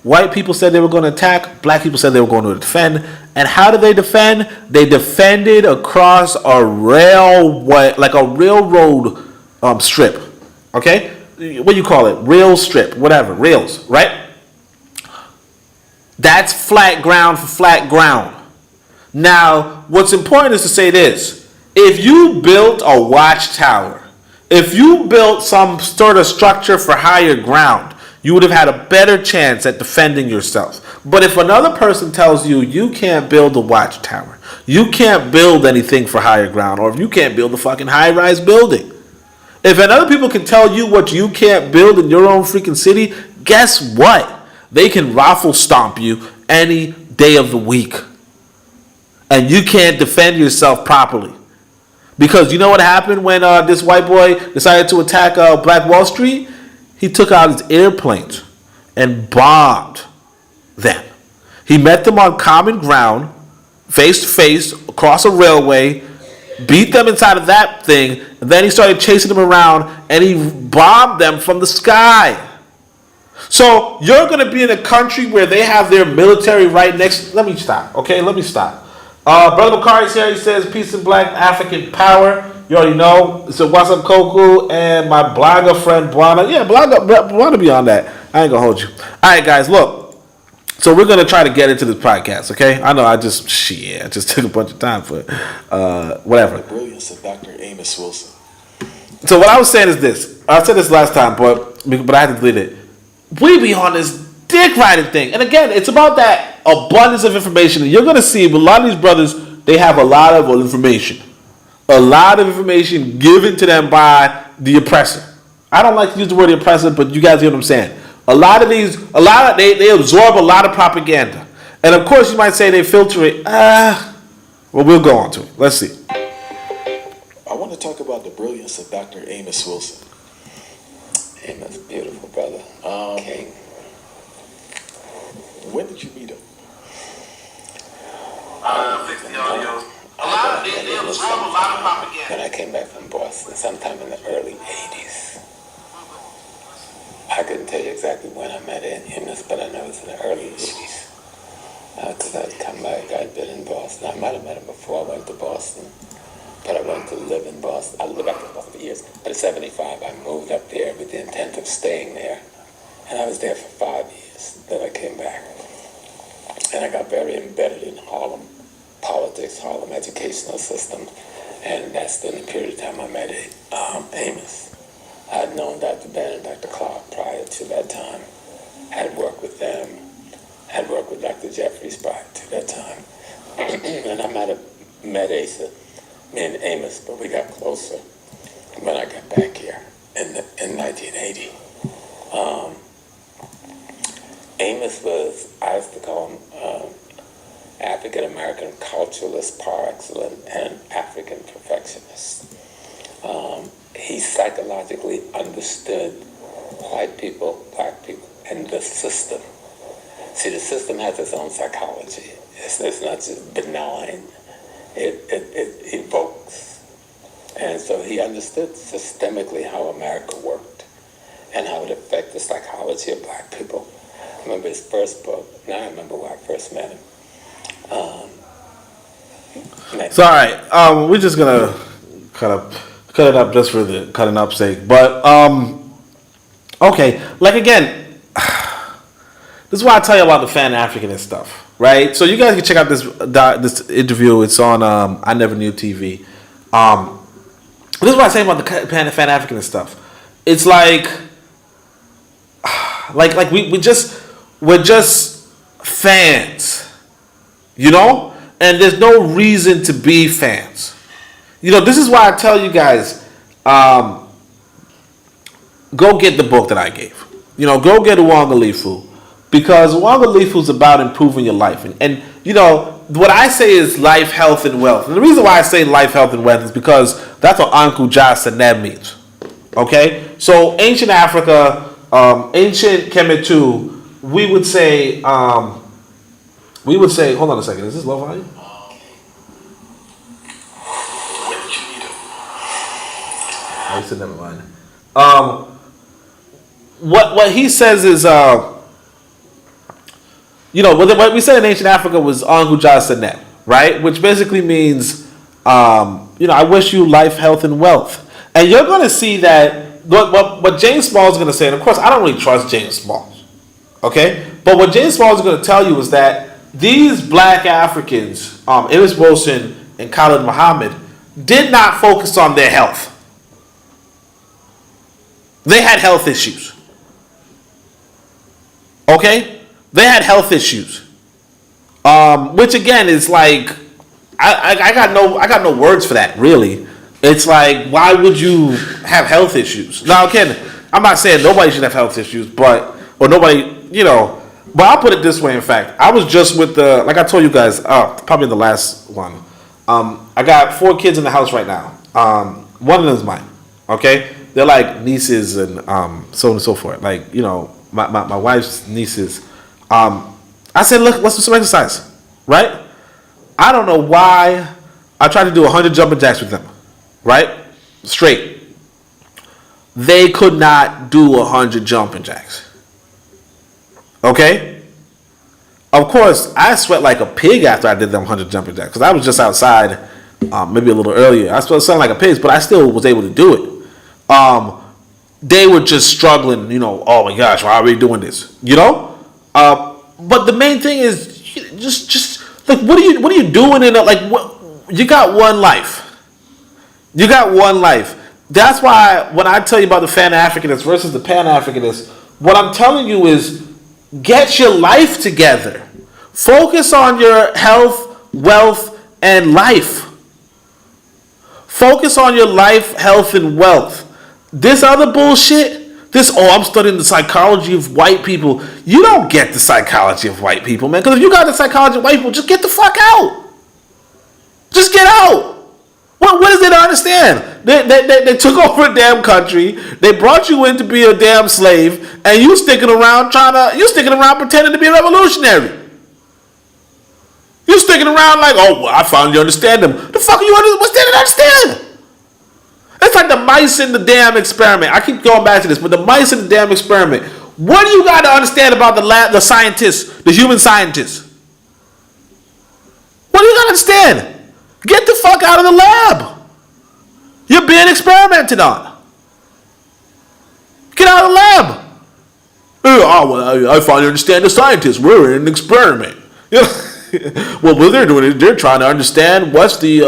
White people said they were going to attack. Black people said they were going to defend. And how did they defend? They defended across a railway, like a railroad strip. Okay? What do you call it? Rail strip, whatever. Rails, right? That's flat ground for flat ground. Now, what's important is to say this. If you built a watchtower, if you built some sort of structure for higher ground, you would have had a better chance at defending yourself. But if another person tells you you can't build a watchtower, you can't build anything for higher ground, or if you can't build a fucking high-rise building, if another people can tell you what you can't build in your own freaking city, guess what? They can raffle stomp you any day of the week. And you can't defend yourself properly. Because you know what happened when this white boy decided to attack Black Wall Street? He took out his airplanes and bombed them. He met them on common ground, face to face, across a railway, beat them inside of that thing, and then he started chasing them around and he bombed them from the sky. So you're going to be in a country where they have their military right next. Let me stop. Okay, let me stop. Brother Bakari's here. He says, peace and Black African power. You already know. So what's up, Koku? And my blogger friend, Buana. Yeah, Buana be on that. I ain't going to hold you. All right, guys, look. So we're going to try to get into this podcast, okay? I know I just took a bunch of time for it. Whatever. The brilliance of Dr. Amos Wilson. So what I was saying is this. I said this last time, but I had to delete it. We be on this dick riding thing. And again, it's about that abundance of information. And you're going to see a lot of these brothers, they have a lot of information. A lot of information given to them by the oppressor. I don't like to use the word oppressor, but you guys get what I'm saying. They absorb a lot of propaganda. And of course, you might say they filter it. Well, we'll go on to it. Let's see. I want to talk about the brilliance of Dr. Amos Wilson. Amos, beautiful brother. King. When did you meet him? Fix the audio. They absorb a lot of propaganda. When I came back from Boston, sometime in the early 80s. I couldn't tell you exactly when I met Amos, but I know it was in the early 80s. Because I'd come back, I'd been in Boston. I might have met him before I went to Boston, but I went to live in Boston. I lived back in Boston for years, but in 75 I moved up there with the intent of staying there. And I was there for 5 years. Then I came back. And I got very embedded in Harlem politics, Harlem educational system. And that's the period of time I met Amos. I had known Dr. Ben and Dr. Clark prior to that time. I had worked with them. I had worked with Dr. Jeffries prior to that time. And I might have met me and Amos, but we got closer when I got back here in 1980. Amos was, I used to call him African American culturalist par excellence and African perfectionist. He psychologically understood white people, black people, and the system. See, the system has its own psychology. It's not just benign. It evokes. And so he understood systemically how America worked and how it affected the psychology of black people. I remember his first book. Now I remember where I first met him. So, all right. We're just going to cut it up just for the cutting up sake. But, okay. Like, again, this is why I tell you about the Fan-Africanist stuff, right? So you guys can check out this interview. It's on I Never Knew TV. This is what I say about the Fan-Africanist stuff. It's like we're just fans, you know? And there's no reason to be fans. You know, this is why I tell you guys, go get the book that I gave. You know, go get Uangalifu. Because Uangalifu is about improving your life. And, you know, what I say is life, health, and wealth. And the reason why I say life, health, and wealth is because that's what Uangalifu means. Okay? So, ancient Africa, ancient Kemetu, we would say, hold on a second, is this low volume? When did you meet him? I said never mind. What he says is, you know, what we said in ancient Africa was Uangalifu, right? Which basically means, you know, I wish you life, health, and wealth. And you're going to see that what James Small is going to say, and of course, I don't really trust James Small, okay? But what James Small is going to tell you is that these black Africans, Amos Wilson and Khalid Muhammad, did not focus on their health. They had health issues. Okay? They had health issues. Which again is like I got no words for that, really. It's like, why would you have health issues? Now again, I'm not saying nobody should have health issues, but I'll put it this way, in fact. I was just with like I told you guys, probably the last one. I got 4 kids in the house right now. One of them is mine. Okay? They're like nieces and so on and so forth. Like, you know, my wife's nieces. I said, look, let's do some exercise. Right? I don't know why I tried to do 100 jumping jacks with them. Right? Straight. They could not do 100 jumping jacks. Okay? Of course, I sweat like a pig after I did them 100 jumping jacks. Because I was just outside maybe a little earlier. I sounded like a pig, but I still was able to do it. They were just struggling, you know, oh my gosh, why are we doing this? You know? But the main thing is just like, what are you doing in it? Like, what, you got one life. You got one life. That's why when I tell you about the Fan-Africanists versus the Pan-Africanists, what I'm telling you is get your life together. Focus on your health, wealth, and life. Focus on your life, health, and wealth. This other bullshit, I'm studying the psychology of white people. You don't get the psychology of white people, man. Because if you got the psychology of white people, just get the fuck out. Just get out. What is there to understand? They took over a damn country. They brought you in to be a damn slave, and you sticking around pretending to be a revolutionary. You sticking around like, oh, well, I finally understand them. The fuck are you what's there to understand? It's like the mice in the damn experiment. I keep going back to this, but the mice in the damn experiment. What do you got to understand about the scientists, the human scientists? What do you got to understand? Get the fuck out of the lab. You're being experimented on. Get out of the lab. I finally understand the scientists. We're in an experiment. You know? Well, what they're doing is they're trying to understand what's the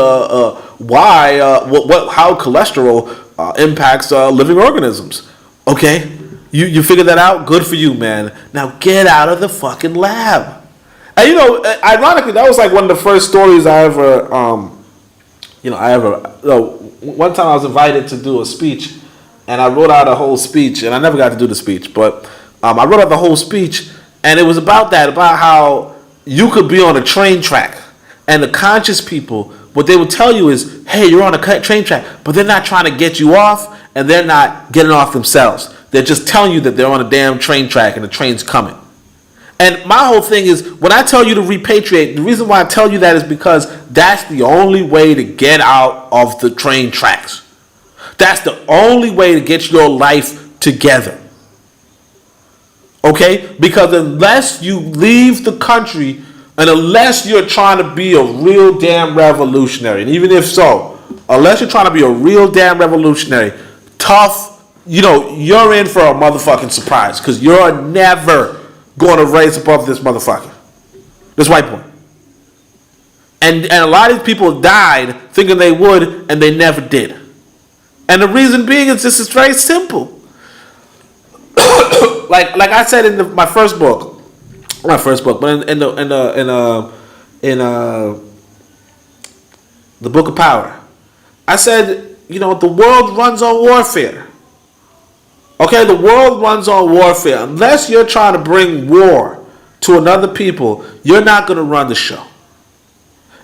how cholesterol impacts living organisms. Okay, you figured that out. Good for you, man. Now get out of the fucking lab. And ironically, that was like one of the first stories I ever, one time I was invited to do a speech, and I wrote out a whole speech, and I never got to do the speech, but I wrote out the whole speech, and it was about how you could be on a train track, and the conscious people, what they would tell you is, hey, you're on a train track, but they're not trying to get you off, and they're not getting off themselves. They're just telling you that they're on a damn train track and the train's coming. And my whole thing is, when I tell you to repatriate, the reason why I tell you that is because that's the only way to get out of the train tracks. That's the only way to get your life together. Okay? Because unless you leave the country, and unless you're trying to be a real damn revolutionary, and even if so, unless you're trying to be a real damn revolutionary, tough, you're in for a motherfucking surprise, because you're never going to raise above this motherfucker, this white boy. And a lot of these people died thinking they would, and they never did. And the reason being is this is very simple. like I said in my first book, not first book, but in the Book of Power, I said, the world runs on warfare. Okay, the world runs on warfare. Unless you're trying to bring war to another people, you're not going to run the show.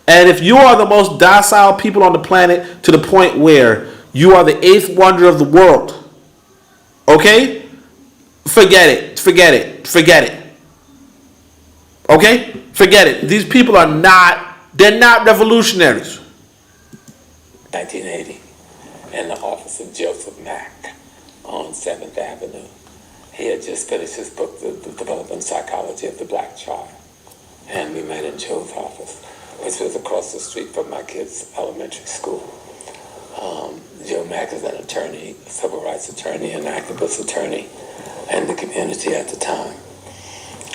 And if you are the most docile people on the planet to the point where you are the 8th wonder of the world, okay, forget it. Okay, forget it. These people they're not revolutionaries. 1980, in the office of Joseph Mack on 7th Avenue. He had just finished his book, The Development Psychology of the Black Child. And we met in Joe's office, which was across the street from my kids' elementary school. Joe Mack is an attorney, a civil rights attorney, an activist attorney in the community at the time.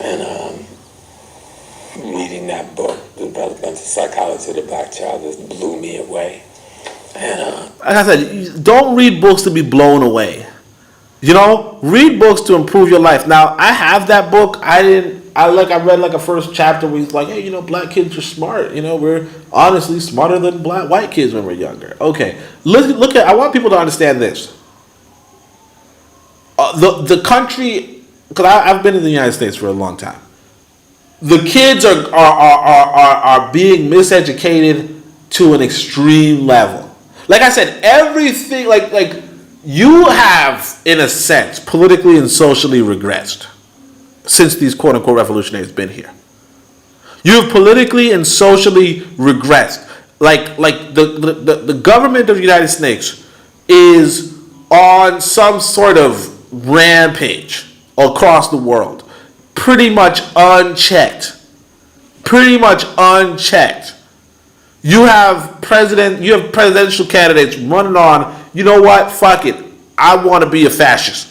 And reading that book, The Developmental Psychology of the Black Child, just blew me away. And like I said, don't read books to be blown away. Read books to improve your life. Now, I have that book. I read like a first chapter where he's like, hey, black kids are smart. We're honestly smarter than white kids when we're younger. Okay, look at. I want people to understand this. The country, because I've been in the United States for a long time. The kids are being miseducated to an extreme level. Like I said, everything like you have, in a sense, politically and socially regressed since these quote-unquote revolutionaries been here. You have politically and socially regressed. Like the government of the United States is on some sort of rampage across the world. Pretty much unchecked. You have presidential candidates running on, you know what, fuck it, I want to be a fascist.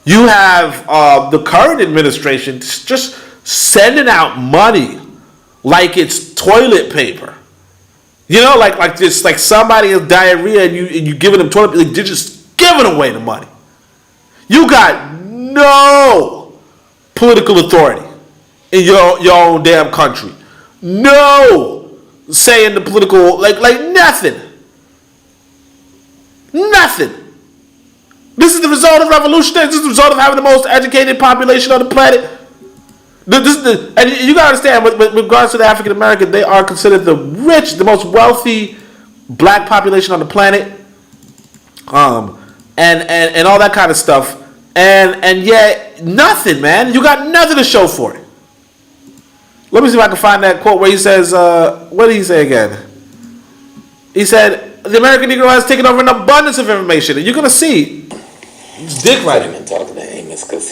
You have the current administration just sending out money like it's toilet paper. You know, like just like somebody has diarrhea and you giving them toilet, like, you're just giving away the money. You got no political authority in your own damn country. No say in the political, like nothing. Nothing. This is the result of revolution. This is the result of having the most educated population on the planet. And you gotta understand, with regards to the African American, they are considered the rich, the most wealthy black population on the planet, and all that kind of stuff, and yet nothing, man. You got nothing to show for it. Let me see if I can find that quote where he says, what did he say again? He said, the American Negro has taken over an abundance of information, and you're gonna see, it's dick riding. And talking to Amos because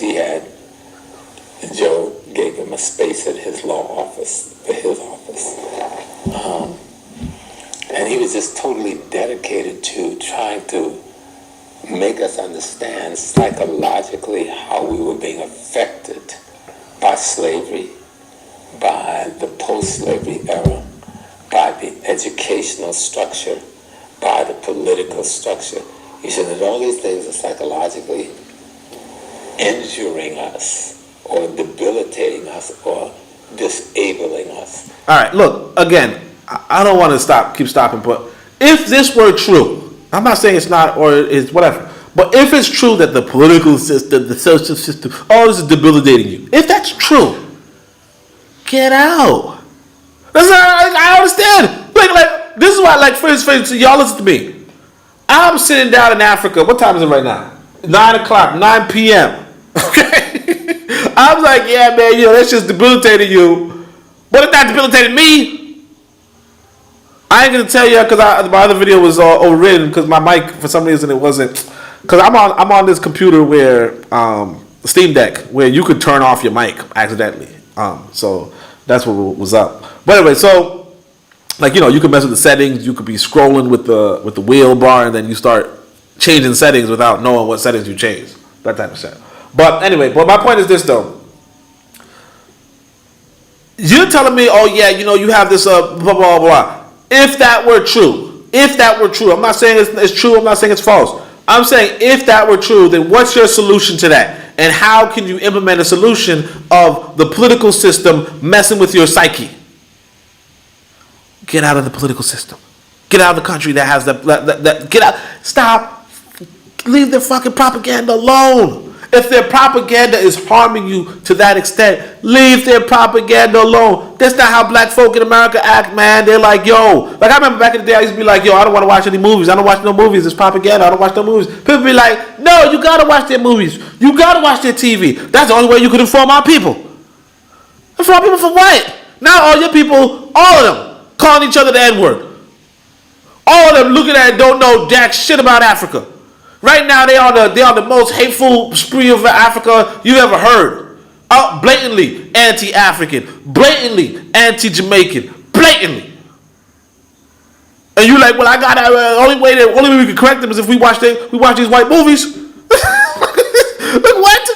Joe gave him a space at his law office, for his office. And he was just totally dedicated to trying to make us understand psychologically how we were being affected by slavery, by the post-slavery era, by the educational structure, by the political structure. He said that all these things are psychologically injuring us, or debilitating us, or disabling us. All right, look, again, I don't want to keep stopping, but if this were true, I'm not saying it's not or it's whatever, but if it's true that the political system, the social system, all this is debilitating you, if that's true, get out. I understand. Like this is why, like, for instance, y'all listen to me. I'm sitting down in Africa. What time is it right now? 9 o'clock, 9 p.m. Okay? I'm like, yeah, man, that's just debilitating you. But it's not debilitating me. I ain't gonna tell you because my other video was overridden because my mic, for some reason, it wasn't. Because I'm on this computer where Steam Deck, where you could turn off your mic accidentally. So that's what was up. But anyway, so like, you can mess with the settings. You could be scrolling with the wheel bar, and then you start changing settings without knowing what settings you changed. That type of shit. But anyway, my point is this though. You're telling me, oh yeah, you have this blah blah blah. If that were true, I'm not saying it's true. I'm not saying it's false. I'm saying if that were true, then what's your solution to that? And how can you implement a solution of the political system messing with your psyche? Get out of the political system. Get out of the country that has that. Get out. Stop. Leave their fucking propaganda alone. If their propaganda is harming you to that extent, leave their propaganda alone. That's not how black folk in America act, man. They're like, yo. Like, I remember back in the day, I used to be like, yo, I don't want to watch any movies. I don't watch no movies. It's propaganda. I don't watch no movies. People be like, no, you got to watch their movies. You got to watch their TV. That's the only way you could inform our people. Inform people for what? Now all your people, all of them, calling each other the N-word. All of them looking at it, don't know jack shit about Africa. Right now, they are the most hateful spree of Africa you've ever heard. Out blatantly anti-African, blatantly anti-Jamaican, blatantly. And you like, well, I got only way we can correct them is if we watch these white movies. Look, what?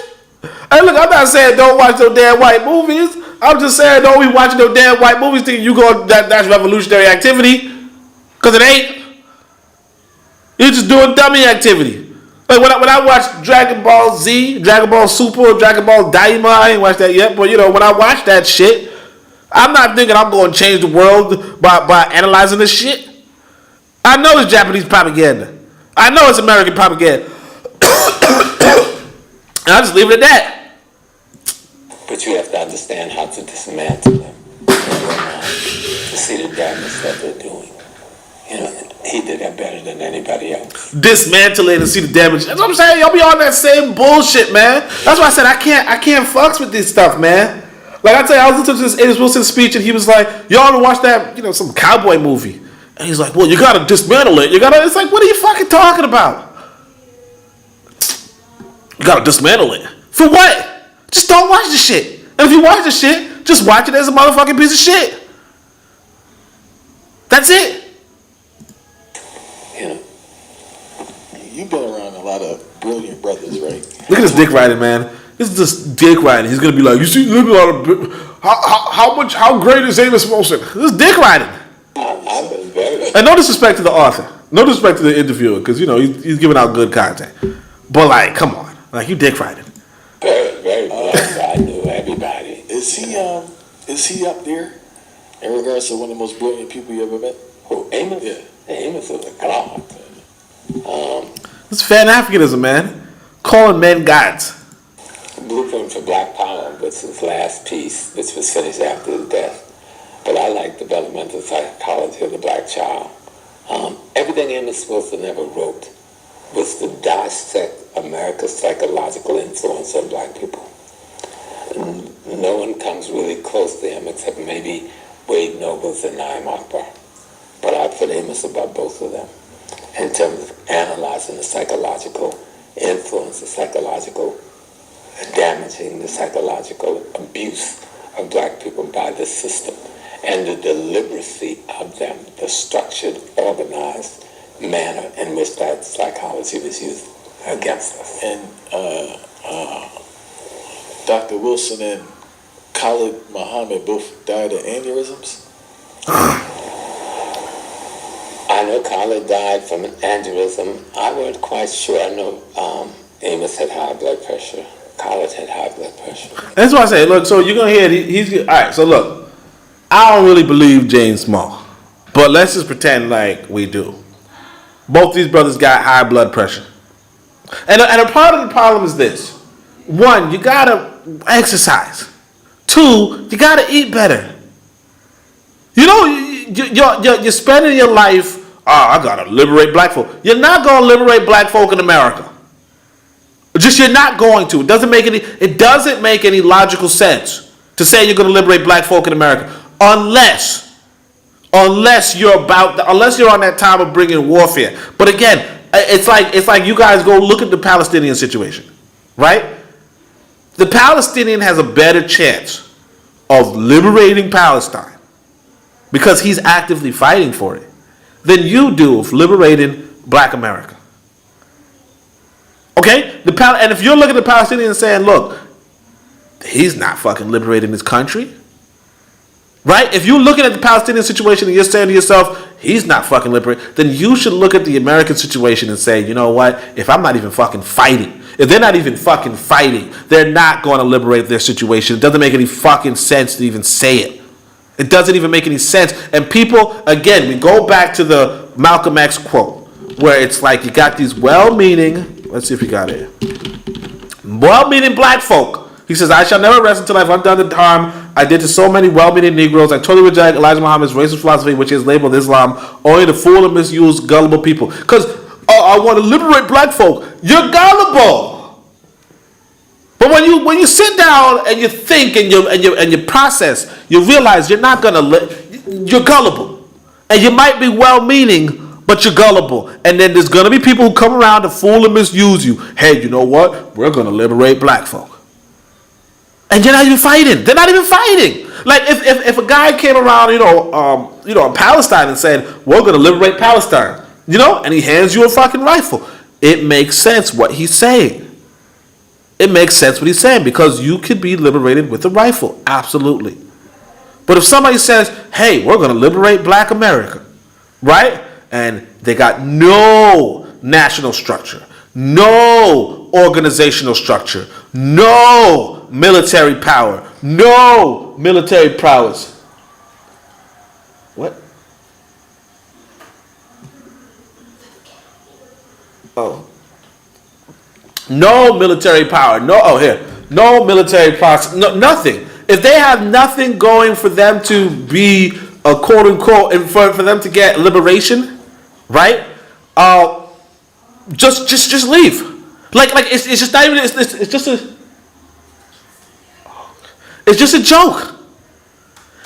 Hey, look, I'm not saying don't watch no damn white movies. I'm just saying don't be watching no damn white movies thinking that's revolutionary activity, because it ain't. You're just doing dummy activity. Like when I watch Dragon Ball Z, Dragon Ball Super, Dragon Ball Daima, I ain't watched that yet, but when I watch that shit, I'm not thinking I'm going to change the world by analyzing this shit. I know it's Japanese propaganda. I know it's American propaganda. And I'll just leave it at that. But you have to understand how to dismantle them, to see the damage that they're doing. He did that better than anybody else. Dismantle it and see the damage. That's what I'm saying. Y'all be on that same bullshit, man. That's why I said I can't fucks with this stuff, man. Like I tell you, I was listening to this Amos Wilson speech, and he was like, "Y'all ever watch that, some cowboy movie?" And he's like, "Well, you gotta dismantle it. It's like, what are you fucking talking about? You gotta dismantle it for what? Just don't watch the shit. And if you watch the shit, just watch it as a motherfucking piece of shit. That's it." You've been around a lot of brilliant brothers, right? Look at this dick riding, man. This is just dick riding. He's gonna be like, you see, a lot of how great is Amos Wilson? This is dick riding. I've been very And no disrespect to the author, no disrespect to the interviewer, because he's giving out good content. But like, come on, like you dick riding. Very, very blessed. I knew everybody. Is he up there in regards to one of the most brilliant people you ever met? Who, Amos? Yeah. Amos was a god. It's Fan-Africanism, man. Calling men gods. Blueprint for Black Power was his last piece, which was finished after his death. But I like developmental psychology of the black child. Everything Amos Wilson ever wrote was to dissect America's psychological influence on black people. And no one comes really close to him except maybe Wade Nobles and Naim Akbar. But I put Amos above both of them in terms of analyzing the psychological influence, the psychological damaging, the psychological abuse of black people by the system, and the deliberacy of them, the structured, organized manner in which that psychology was used against us. And Dr. Wilson and Khalid Muhammad both died of aneurysms? I know Khalid died from an aneurysm. I wasn't quite sure. I know Amos had high blood pressure. Khalid had high blood pressure. That's why I say, look, so you're going to hear, he's all right, so look, I don't really believe James Small, but let's just pretend like we do. Both these brothers got high blood pressure. And a part of the problem is this. One, you got to exercise. Two, you got to eat better. You're spending your life, I got to liberate black folk. You're not going to liberate black folk in America. Just you're not going to. It doesn't make any logical sense to say you're going to liberate black folk in America unless you're on that time of bringing warfare. But again, it's like you guys go look at the Palestinian situation, right? The Palestinian has a better chance of liberating Palestine because he's actively fighting for it than you do of liberating black America. Okay? And if you're looking at the Palestinians and saying, look, he's not fucking liberating this country. Right? If you're looking at the Palestinian situation and you're saying to yourself, he's not fucking liberating, then you should look at the American situation and say, you know what? If I'm not even fucking fighting, if they're not even fucking fighting, they're not going to liberate their situation. It doesn't make any fucking sense to even say it. It doesn't even make any sense. And people, again, we go back to the Malcolm X quote, where it's like you got these well-meaning, let's see if we got it, well-meaning black folk. He says, I shall never rest until I've undone the harm I did to so many well-meaning Negroes. I totally reject Elijah Muhammad's racist philosophy, which is labeled Islam, only to fool and misuse gullible people. Because I want to liberate black folk. You're gullible. But when you sit down and you think and you process, you realize you're not gonna you're gullible, and you might be well-meaning, but you're gullible. And then there's gonna be people who come around to fool and misuse you. Hey, you know what? We're gonna liberate black folk. And you're not even fighting. They're not even fighting. Like if a guy came around, in Palestine and said, we're going to liberate Palestine, and he hands you a fucking rifle, it makes sense what he's saying. It makes sense what he's saying because you could be liberated with a rifle. Absolutely. But if somebody says, hey, we're going to liberate black America, right? And they got no national structure, no organizational structure, no military power, no military prowess. What? Oh. No military power. No military process. No, nothing. If they have nothing going for them to be a quote unquote, and for them to get liberation, right? Just leave. Like it's just not even. It's just a. It's just a joke.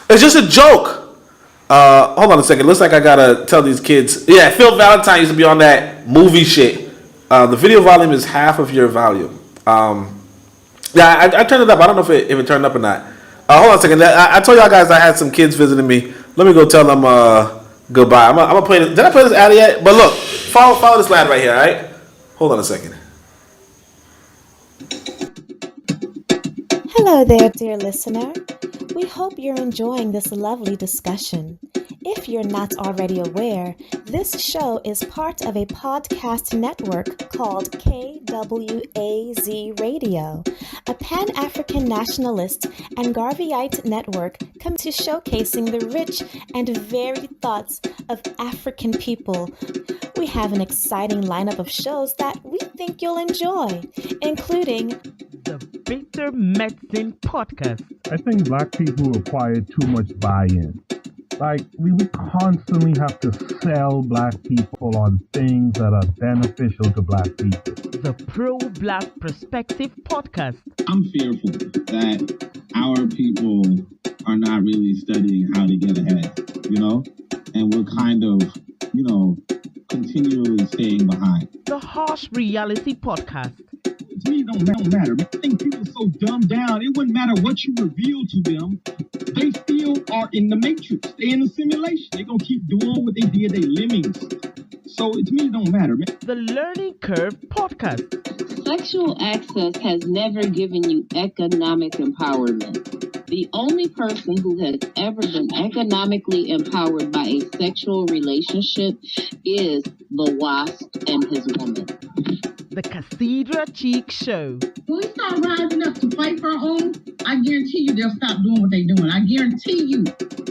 It's just a joke. Hold on a second. Looks like I gotta tell these kids. Yeah, Phil Valentine used to be on that movie shit. The video volume is half of your volume. Yeah, I turned it up. I don't know if it turned up or not. Hold on a second. I told y'all guys I had some kids visiting me. Let me go tell them goodbye. I'm gonna play this. Did I play this ad yet? But look, follow this lad right here, all right? Hold on a second. Hello there, dear listener. We hope you're enjoying this lovely discussion. If you're not already aware, this show is part of a podcast network called KWAZ Radio, a Pan-African Nationalist and Garveyite network come to showcasing the rich and varied thoughts of African people. We have an exciting lineup of shows that we think you'll enjoy, including The Bitter Medicine Podcast. I think black people acquire too much buy-in. Like, we constantly have to sell black people on things that are beneficial to black people. The Pro-Black Perspective Podcast. I'm fearful that our people are not really studying how to get ahead, and we're kind of, continually staying behind. The Harsh Reality Podcast. To me, it don't matter. I think people are so dumbed down, it wouldn't matter what you reveal to them. They still are in the matrix. They're in the simulation. They're going to keep doing what they did. They lemmings. So to me, it don't matter, man. The Learning Curve Podcast. Sexual access has never given you economic empowerment. The only person who has ever been economically empowered by a sexual relationship is the wasp and his woman. The Cathedra Cheek Show. When we start rising up to fight for our own, I guarantee you they'll stop doing what they're doing. I guarantee you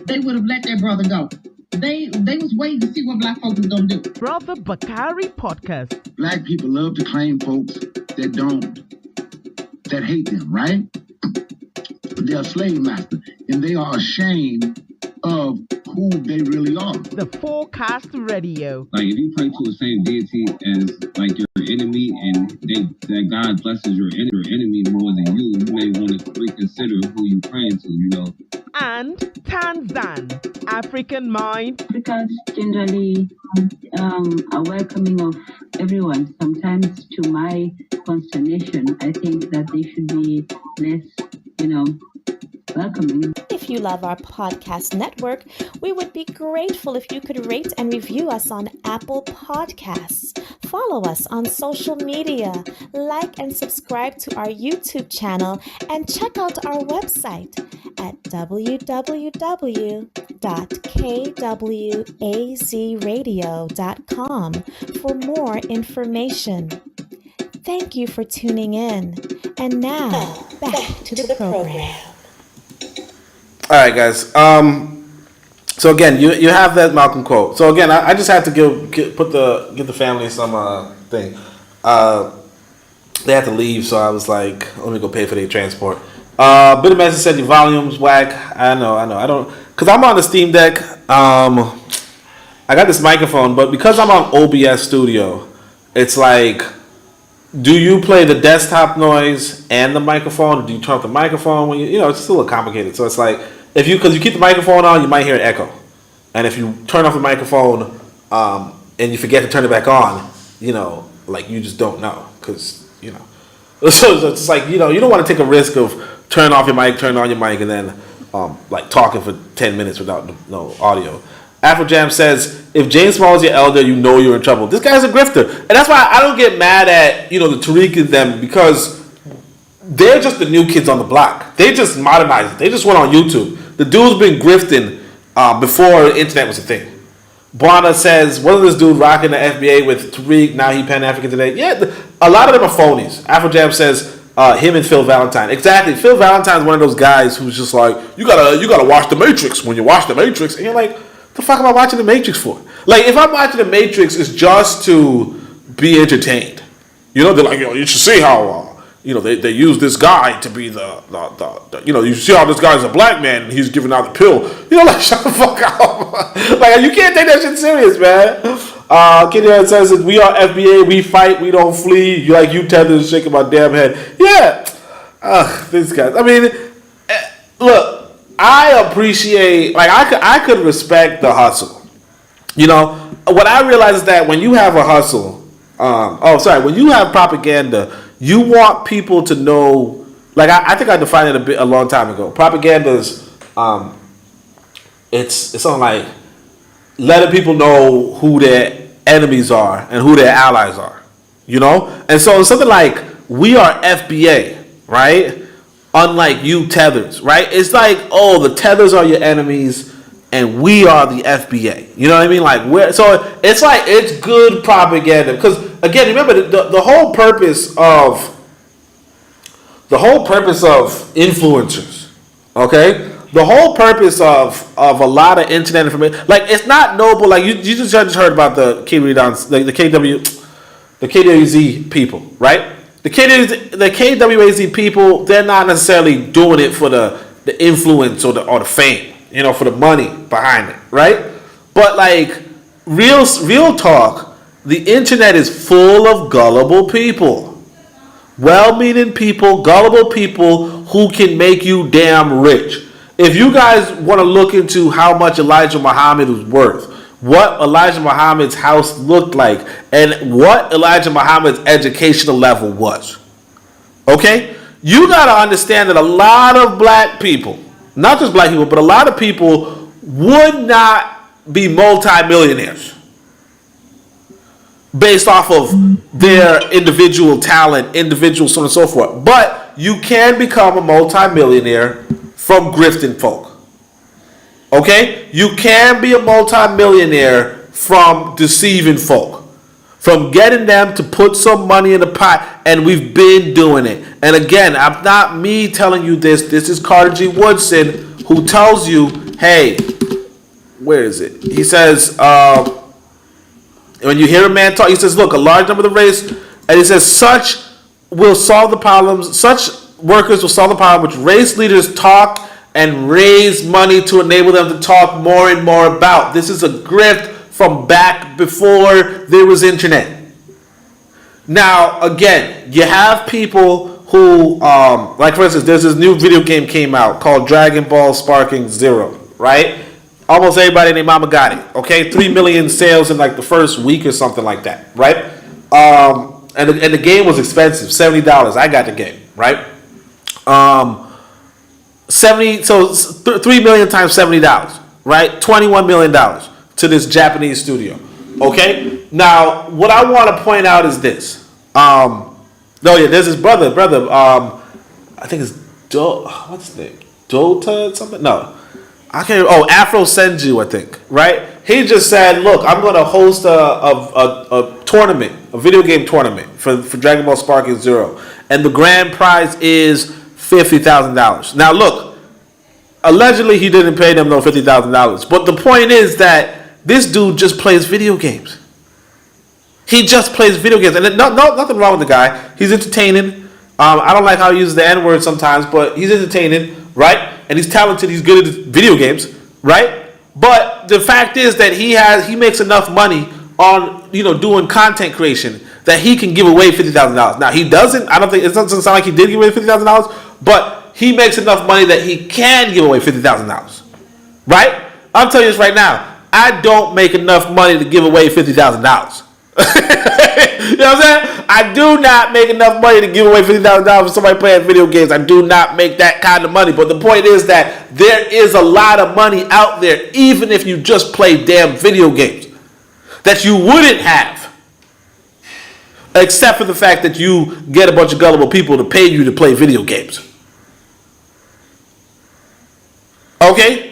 they would have let their brother go. They was waiting to see what black folks was gonna do. Brother Bakari Podcast. Black people love to claim folks that hate them, right? They're a slave master, and they are ashamed of who they really are. The Forecast Radio. Like, if you pray to the same deity as like your enemy, and that God blesses your enemy more than you may want to reconsider who you praying to, And Tanzan, African Mind. Africans generally are welcoming of everyone. Sometimes, to my consternation, I think that they should be less, welcoming. If you love our podcast network, we would be grateful if you could rate and review us on Apple Podcasts. Follow us on social media, like and subscribe to our YouTube channel, and check out our website at www.kwazradio.com for more information. Thank you for tuning in. And now, back to the program. All right, guys. So again, you have that Malcolm quote. So again, I just had to give the family some thing. They had to leave, so I was like, let me go pay for their transport. Bit of message said the volume's whack. I know. I don't, cause I'm on the Steam Deck. I got this microphone, but because I'm on OBS Studio, it's like, do you play the desktop noise and the microphone? Or do you turn off the microphone when it's still a little complicated. So it's like, because you keep the microphone on, you might hear an echo. And if you turn off the microphone and you forget to turn it back on, like you just don't know. Because, So it's like, you don't want to take a risk of turn off your mic, turn on your mic, and then like talking for 10 minutes without no audio. Afrojam says, if James Small is your elder, you're in trouble. This guy's a grifter. And that's why I don't get mad at, the Tariq and them, because they're just the new kids on the block. They just modernized it. They just went on YouTube. The dude's been grifting before the internet was a thing. Buana says, what is this dude rocking the FBA with Tariq? Now he Pan-African today. Yeah, a lot of them are phonies. Afrojam says, him and Phil Valentine. Exactly. Phil Valentine's one of those guys who's just like, you gotta watch The Matrix. When you watch The Matrix, and you're like, the fuck am I watching The Matrix for? Like, if I'm watching The Matrix, it's just to be entertained. They're like, you should see how, they use this guy to be the you see how this guy's a black man and he's giving out the pill. Like, shut the fuck up. Like, you can't take that shit serious, man. Kid says, we are FBA, we fight, we don't flee. You tethered and shaking my damn head. Yeah. These guys. I mean, look. I appreciate, I could respect the hustle. What I realize is that when you have a hustle, when you have propaganda, you want people to know, I think I defined it a long time ago. Propaganda is, it's something like letting people know who their enemies are and who their allies are, And so something like, we are FBA, right? Unlike you tethers, right? It's like, oh, the tethers are your enemies and we are the FBA. You know what I mean? Like, so it's like, it's good propaganda. Because, again, remember, the whole purpose of influencers, okay? The whole purpose of a lot of internet information, like, it's not noble. Like, you just heard about the KWZ people, right? The KWAZ people, they're not necessarily doing it for the influence or the fame, you know, for the money behind it, right? But like real talk, the internet is full of gullible people, well-meaning people, gullible people who can make you damn rich. If you guys want to look into how much Elijah Muhammad was worth, what Elijah Muhammad's house looked like, and what Elijah Muhammad's educational level was. Okay? You got to understand that a lot of black people, not just black people, but a lot of people would not be multimillionaires based off of their individual talent, individual so on and so forth. But you can become a multimillionaire from grifting folk. Okay? You can be a multimillionaire from deceiving folk. From getting them to put some money in the pot. And we've been doing it. And again, I'm not me telling you this. This is Carter G. Woodson who tells you, hey, where is it? He says, when you hear a man talk, he says, look, a large number of the race, and he says, such will solve the problems, such workers will solve the problem which race leaders talk and raise money to enable them to talk more and more about. This is a grift from back before there was internet. Now, again, you have people who, like for instance, there's this new video game came out called Dragon Ball Sparking Zero, right? Almost everybody named Mama got it, okay? 3 million sales in like the first week or something like that, right? And the game was expensive, $70. I got the game, right? 3 million times $70, right? $21 million to this Japanese studio. Okay? Now, what I want to point out is this. There's this brother, I think it's what's his name? Dota something? No. I can't. Afro Senju, I think. Right? He just said, "Look, I'm going to host a tournament, a video game tournament for Dragon Ball Sparking Zero, and the grand prize is $50,000." Now, look, allegedly he didn't pay them no $50,000, but the point is that this dude just plays video games. He just plays video games, and nothing wrong with the guy. He's entertaining. I don't like how he uses the N-word sometimes, but he's entertaining, right? And he's talented. He's good at video games, right? But the fact is that he makes enough money on doing content creation that he can give away $50,000. Now he doesn't. I don't think it doesn't sound like he did give away $50,000, but he makes enough money that he can give away $50,000, right? I'm telling you this right now. I don't make enough money to give away $50,000. You know what I'm saying? I do not make enough money to give away $50,000 for somebody playing video games. I do not make that kind of money. But the point is that there is a lot of money out there, even if you just play damn video games, that you wouldn't have, except for the fact that you get a bunch of gullible people to pay you to play video games. Okay?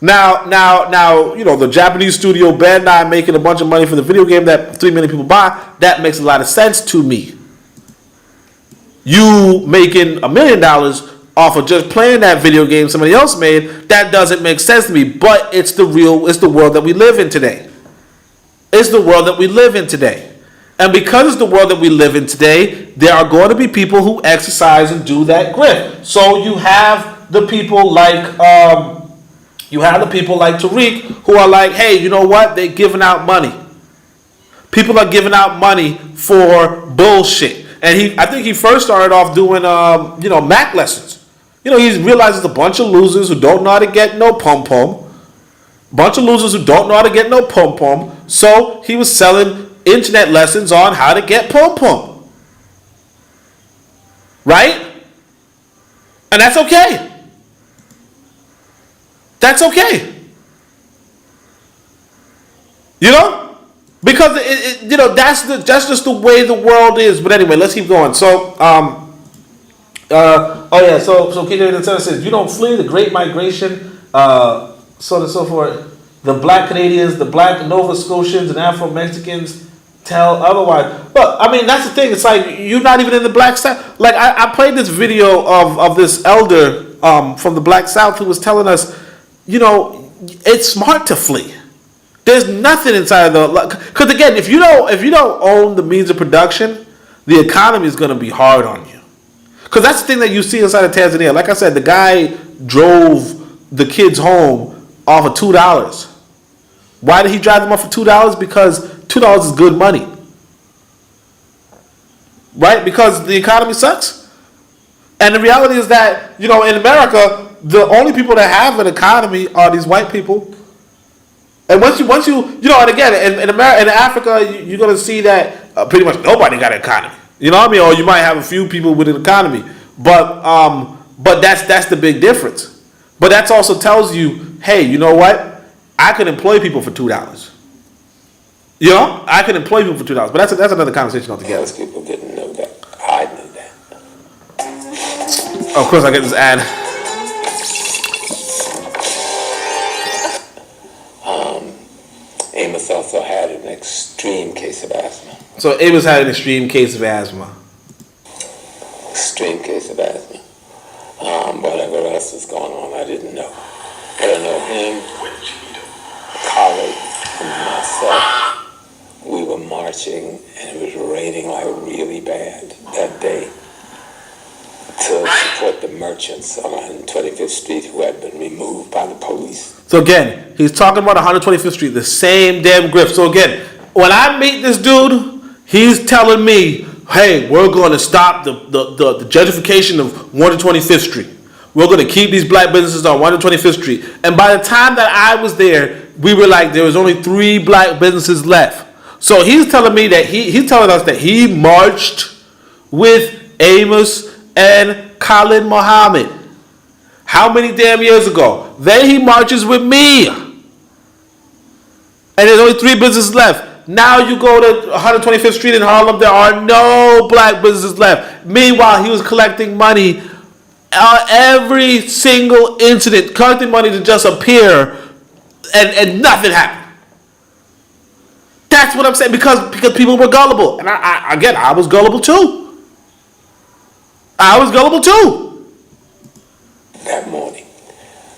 Now, the Japanese studio Bandai making a bunch of money for the video game that 3 million people buy, that makes a lot of sense to me. You making $1 million off of just playing that video game somebody else made, that doesn't make sense to me, but it's the world that we live in today. It's the world that we live in today. And because it's the world that we live in today, there are going to be people who exercise and do that grift. So you have the people like Tariq who are like, hey, you know what? They're giving out money. People are giving out money for bullshit. And I think he first started off doing, Mac lessons. He realizes a bunch of losers who don't know how to get no pom-pom. So he was selling internet lessons on how to get pom-pom. Right? And that's okay. That's okay. Because that's just the way the world is. But anyway, let's keep going. So So King David says, you don't flee the Great Migration, so on and so forth. The Black Canadians, the Black Nova Scotians, and Afro Mexicans tell otherwise. Look, I mean, that's the thing. It's like you're not even in the Black South. Like I played this video of this elder from the Black South who was telling us, it's smart to flee. There's nothing inside of the, because again, if you don't own the means of production, the economy is going to be hard on you. Because that's the thing that you see inside of Tanzania. Like I said, the guy drove the kids home off of $2. Why did he drive them off for $2? Because $2 is good money. Right? Because the economy sucks. And the reality is that, in America, the only people that have an economy are these white people. And once you, and again, in America, in Africa, you're going to see that pretty much nobody got an economy. You know what I mean? Or you might have a few people with an economy. But that's the big difference. But that also tells you, hey, you know what? I can employ people for $2. I can employ people for $2. But that's another conversation altogether. Most people didn't know that. I knew that. Of course, I get this ad. Amos also had an extreme case of asthma. So Amos had an extreme case of asthma. Extreme case of asthma. Whatever else was going on, I didn't know. But I know him, Khalid, and myself, we were marching, and it was raining like really bad that day to support the merchants on 125th Street who had been removed by the police. So again, he's talking about 125th Street, the same damn Grift. So again, when I meet this dude, he's telling me, hey, we're going to stop the gentrification of 125th Street. We're going to keep these black businesses on 125th Street. And by the time that I was there, we were like, there was only 3 black businesses left. So he's telling me that he's telling us that he marched with Amos and Khalid Muhammad. How many damn years ago? Then he marches with me. And there's only 3 businesses left. Now you go to 125th Street in Harlem, there are no black businesses left. Meanwhile, he was collecting money every single incident, collecting money to just appear, and nothing happened. That's what I'm saying, because people were gullible. And I was gullible too. That morning,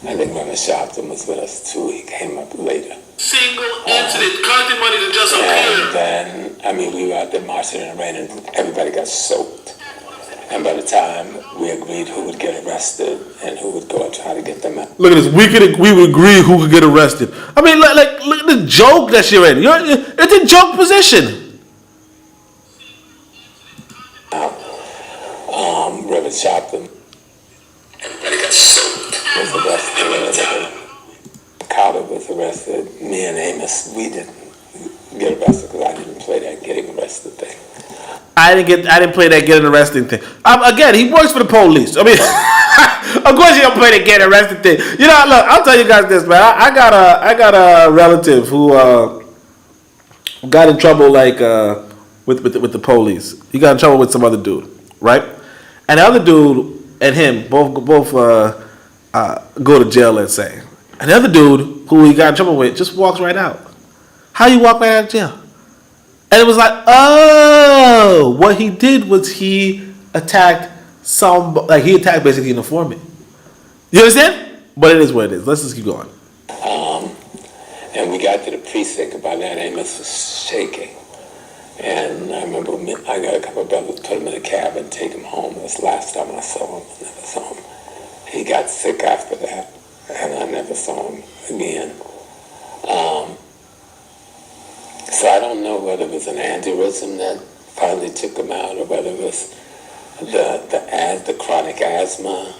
I think Mama Sharpton was with us too. He came up later. Single incident, collecting money to just appear. And then, we were out there marching in the rain, and everybody got soaked. And by the time we agreed who would get arrested and who would go and try to get them out. Look at this. We would agree who could get arrested. I mean, look at the joke that you're in. It's a joke position. Reverend Sharpton. Everybody got soaked. Was arrested. Khalid was arrested. Me and Amos, we didn't get arrested because I didn't play that getting arrested thing. I didn't play that getting arrested thing. Again, he works for the police. I mean, of course you don't play the getting arrested thing. Look, I'll tell you guys this, man. I got a relative who got in trouble with the police. He got in trouble with some other dude, right? And the other dude and him both go to jail, let's say. And the other dude who he got in trouble with just walks right out. How you walk right out of jail? And it was like, oh, what he did was he attacked basically an informant. You understand? But it is what it is. Let's just keep going. And we got to the precinct. By then, Amos was shaking. And I remember I got a couple of brothers, put him in a cab and take him home. It was the last time I saw him. I never saw him. He got sick after that, and I never saw him again. So I don't know whether it was an aneurysm that finally took him out, or whether it was the chronic asthma,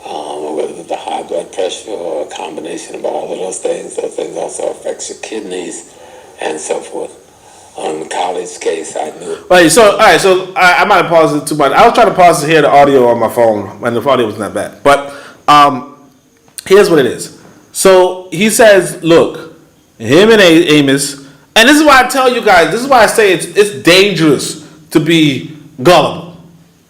or whether it was the high blood pressure, or a combination of all of those things. Those things also affect your kidneys and so forth. On Khalid's case, I knew. All right, so I might have paused it too much. I was trying to pause to hear the audio on my phone, and the audio wasn't that bad. But here's what it is. So he says, look, him and Amos, and this is why I tell you guys, this is why I say it's dangerous to be gullible.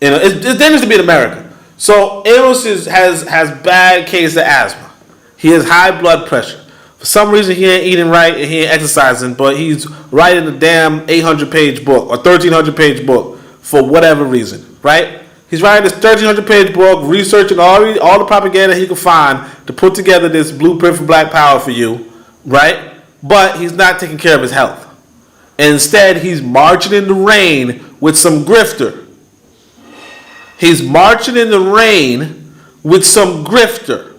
It's dangerous to be in America. So Amos has bad case of asthma. He has high blood pressure. For some reason, he ain't eating right and he ain't exercising, but he's writing a damn 800-page book or 1,300-page book for whatever reason, right? He's writing this 1,300-page book, researching all the propaganda he can find to put together this blueprint for Black Power for you, right? But he's not taking care of his health. Instead, he's marching in the rain with some grifter. He's marching in the rain with some grifter.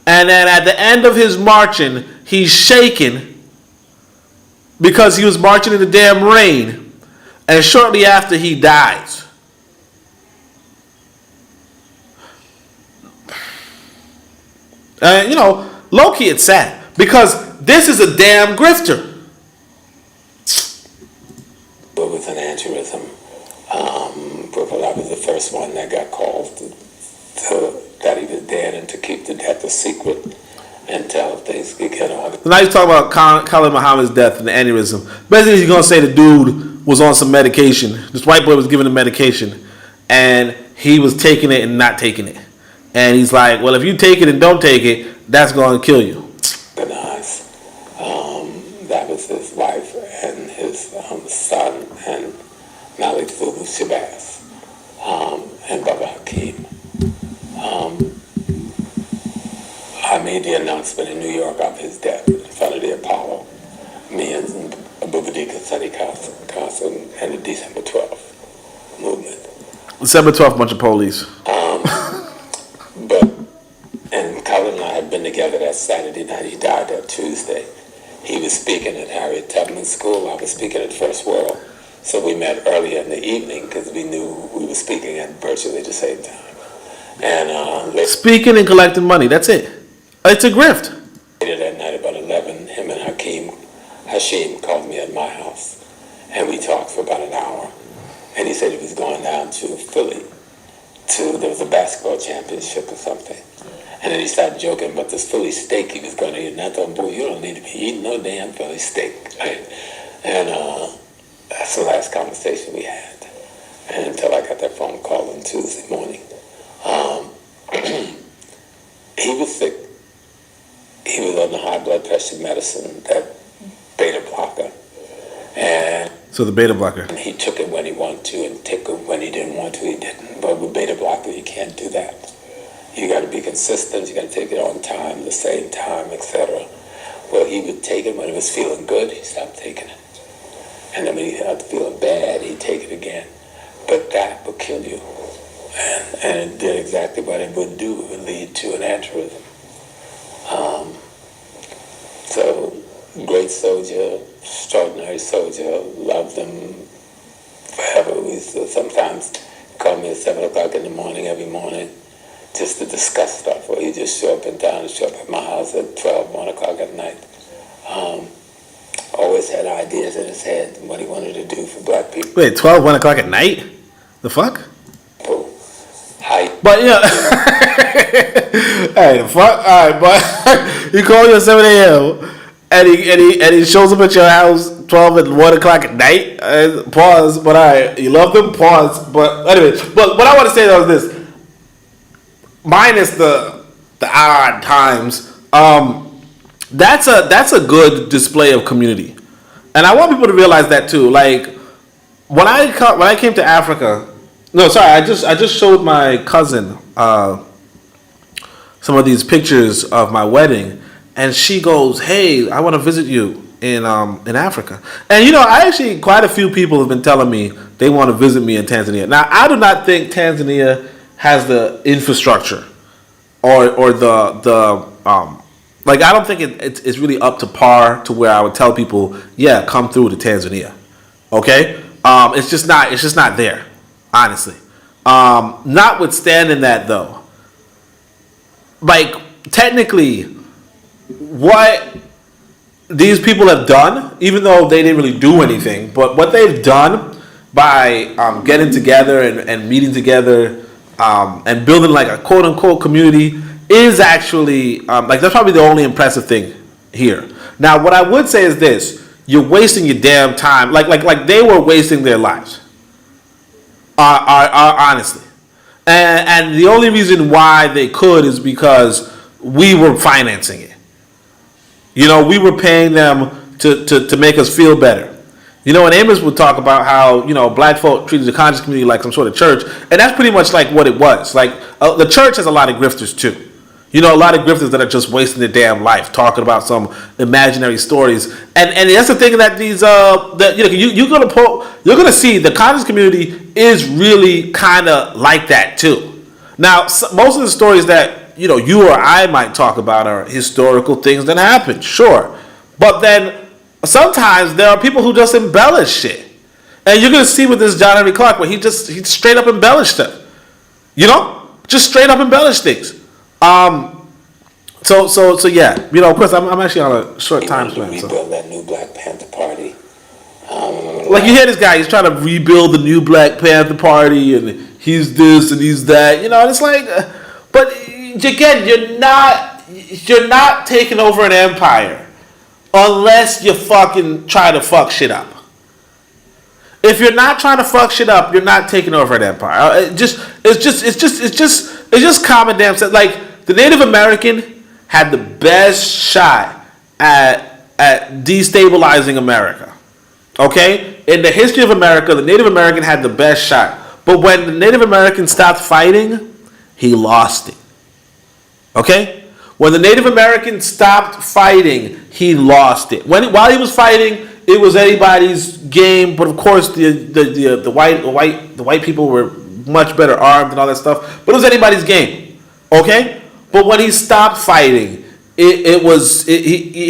And then at the end of his marching, he's shaking because he was marching in the damn rain. And shortly after, he dies. And, low-key it's sad because this is a damn grifter. It was an aneurysm. I was the first one that got called that he was dead and to keep the death a secret until things could get on. So now he's talking about Khalid Muhammad's death and the aneurysm. Basically, he's going to say the dude was on some medication. This white boy was given the medication and he was taking it and not taking it. And he's like, well, if you take it and don't take it, that's going to kill you. That was his wife and his son and Malik Shabazz and Baba Hakeem. I made the announcement in New York of his death in front of the Apollo. Me and Abubadika Sadi Casa and the December 12th movement. December 12th, bunch of police. And Khalid and I had been together that Saturday night. He died that Tuesday. He was speaking at Harriet Tubman School. I was speaking at First World. So we met earlier in the evening because we knew we were speaking at virtually the same time. And speaking and collecting money. That's it. It's a grift. Later that night, about 11, him and Hashim called me at my house. And we talked for about an hour. And he said he was going down to Philly. There was a basketball championship or something. And then he started joking about this Philly steak he was going to eat. And I told him, boy, you don't need to be eating no damn Philly steak. Right? And that's the last conversation we had. And until I got that phone call on Tuesday morning. He was sick. He was on the high blood pressure medicine, that beta blocker. And so the beta blocker. He took it when he wanted to and took it when he didn't want to, he didn't. But with beta blocker, you can't do that. You got to be consistent. You got to take it on time, the same time, etc. Well, he would take it when he was feeling good. He stopped taking it. And then when he started feeling bad, he'd take it again. But that would kill you. And it did exactly what it would do. It would lead to an aneurysm. So, great soldier, extraordinary soldier, loved him forever. We used to sometimes call me at 7 o'clock in the morning every morning just to discuss stuff. Or he'd just show up in town and show up at my house at 12, 1 o'clock at night. Always had ideas in his head what he wanted to do for black people. Wait, 12, 1 o'clock at night? The fuck? Hype. But hey, the fuck? Alright, but you call you at 7 a.m. and he shows up at your house 12 and 1 o'clock at night. Pause, but alright, you love them, pause. But anyway, but what I want to say though is this. Minus the odd times, that's a good display of community. And I want people to realize that too. Like when I came to Africa, I just showed my cousin some of these pictures of my wedding, and she goes, "Hey, I want to visit you in Africa." And actually quite a few people have been telling me they want to visit me in Tanzania. Now, I do not think Tanzania has the infrastructure or the I don't think it's really up to par to where I would tell people, yeah, come through to Tanzania. Okay? It's just not there, honestly. Notwithstanding that though, like technically what these people have done, even though they didn't really do anything, but what they've done by getting together and meeting together and building like a quote unquote community is actually that's probably the only impressive thing here. Now, what I would say is this: you're wasting your damn time. Like they were wasting their lives. Honestly, And the only reason why they could is because we were financing it. You know, we were paying them to make us feel better. You know, and Amos would talk about how, you know, black folk treated the conscious community like some sort of church. And that's pretty much like what it was. Like, the church has a lot of grifters, too. You know, a lot of grifters that are just wasting their damn life talking about some imaginary stories. And that's the thing that these, you're going to see the conscious community is really kind of like that, too. Now, most of the stories that, you know, you or I might talk about are historical things that happened, sure. But then sometimes there are people who just embellish shit. And you're going to see with this John Henry Clark where he straight up embellished stuff. You know? Just straight up embellished things. So yeah. You know, of course, I'm actually on a short time span. Rebuild that new Black Panther Party. Like you hear this guy, he's trying to rebuild the new Black Panther Party and he's this and he's that. You know, and it's like, but again, you're not taking over an empire unless you fucking try to fuck shit up. If you're not trying to fuck shit up, you're not taking over an empire. It's just common damn sense. Like the Native American had the best shot at destabilizing America. Okay, in the history of America, the Native American had the best shot. But when the Native American stopped fighting, he lost it. Okay. When the Native American stopped fighting, he lost it. While he was fighting, it was anybody's game. But of course, the white people were much better armed and all that stuff. But it was anybody's game, okay? But when he stopped fighting, he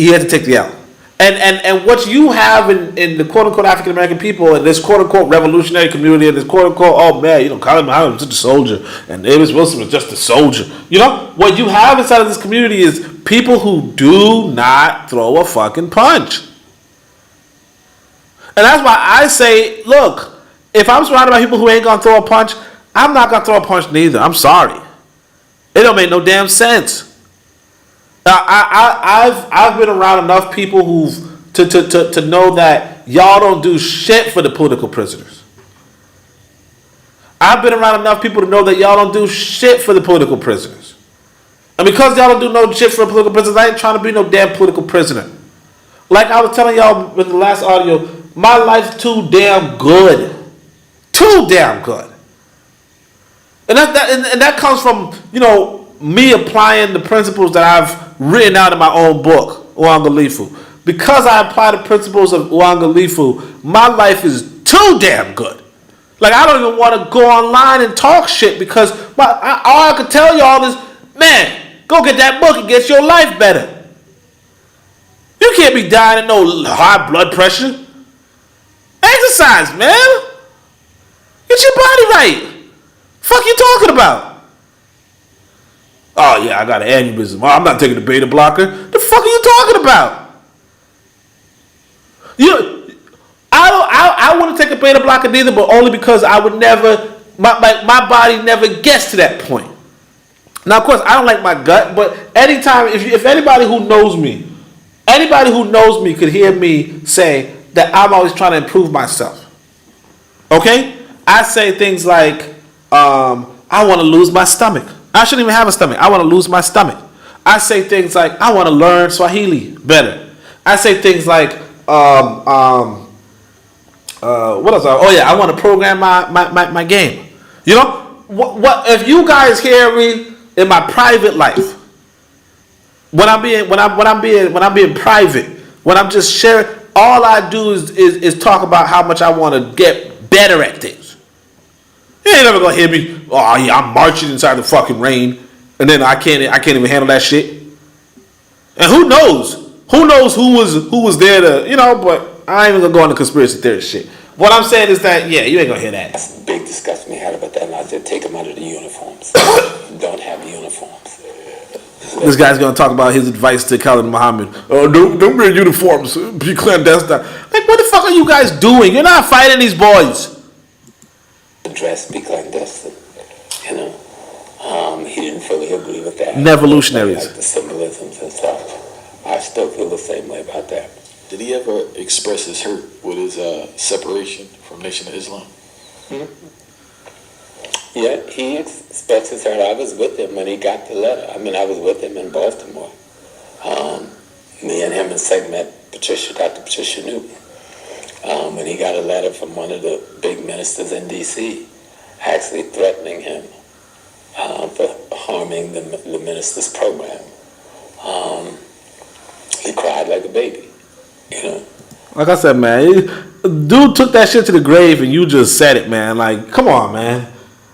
had to take the L. And what you have in the quote unquote African American people and this quote unquote revolutionary community and this quote unquote, oh man, you know, Khalid Muhammad was just a soldier and Amos Wilson was just a soldier. You know, what you have inside of this community is people who do not throw a fucking punch. And that's why I say, look, if I'm surrounded by people who ain't gonna throw a punch, I'm not gonna throw a punch neither. I'm sorry. It don't make no damn sense. I've been around enough people to know that y'all don't do shit for the political prisoners. I've been around enough people to know that y'all don't do shit for the political prisoners. And because y'all don't do no shit for the political prisoners, I ain't trying to be no damn political prisoner. Like I was telling y'all with the last audio, my life's too damn good. Too damn good. And that comes from, you know, me applying the principles that I've written out in my own book, Uangalifu. Because I apply the principles of Uangalifu, my life is too damn good. Like, I don't even want to go online and talk shit because all I could tell y'all is, man, go get that book and get your life better. You can't be dying of no high blood pressure. Exercise, man. Get your body right. Fuck you talking about? Oh yeah, I got an aneurysm. I'm not taking the beta blocker. The fuck are you talking about? I wouldn't take a beta blocker neither, but only because I would never. My body never gets to that point. Now, of course, I don't like my gut, but anytime if anybody who knows me could hear me say that I'm always trying to improve myself. Okay, I say things like, I want to lose my stomach. I shouldn't even have a stomach. I want to lose my stomach. I say things like, I want to learn Swahili better. I say things like, what else? Oh yeah, I want to program my game. You know, what if you guys hear me in my private life, when I'm being private, when I'm just sharing, all I do is talk about how much I want to get better at things. You ain't never gonna hear me. Oh yeah, I'm marching inside the fucking rain, and then I can't even handle that shit. And who knows who was there to, you know? But I ain't even gonna go into conspiracy theory shit. What I'm saying is that yeah, you ain't gonna hear that. That's a big discussion we had about that. And I said take them out of the uniforms. Don't have uniforms. This guy's gonna talk about his advice to Khalid Muhammad. Oh, don't wear uniforms. Be clandestine. Like, what the fuck are you guys doing? You're not fighting these boys. Dress, be clandestine. You know, he didn't fully agree with that. Nevolutionaries. Like the symbolisms and stuff. I still feel the same way about that. Did he ever express his hurt with his separation from Nation of Islam? Hmm? Yeah, he expresses her. I was with him when he got the letter. I mean, I was with him in Baltimore. Me and him and Seg met Dr. Patricia Newton. When he got a letter from one of the big ministers in D.C., actually threatening him for harming the minister's program. He cried like a baby, you know. Like I said, man, dude took that shit to the grave and you just said it, man. Like, come on, man.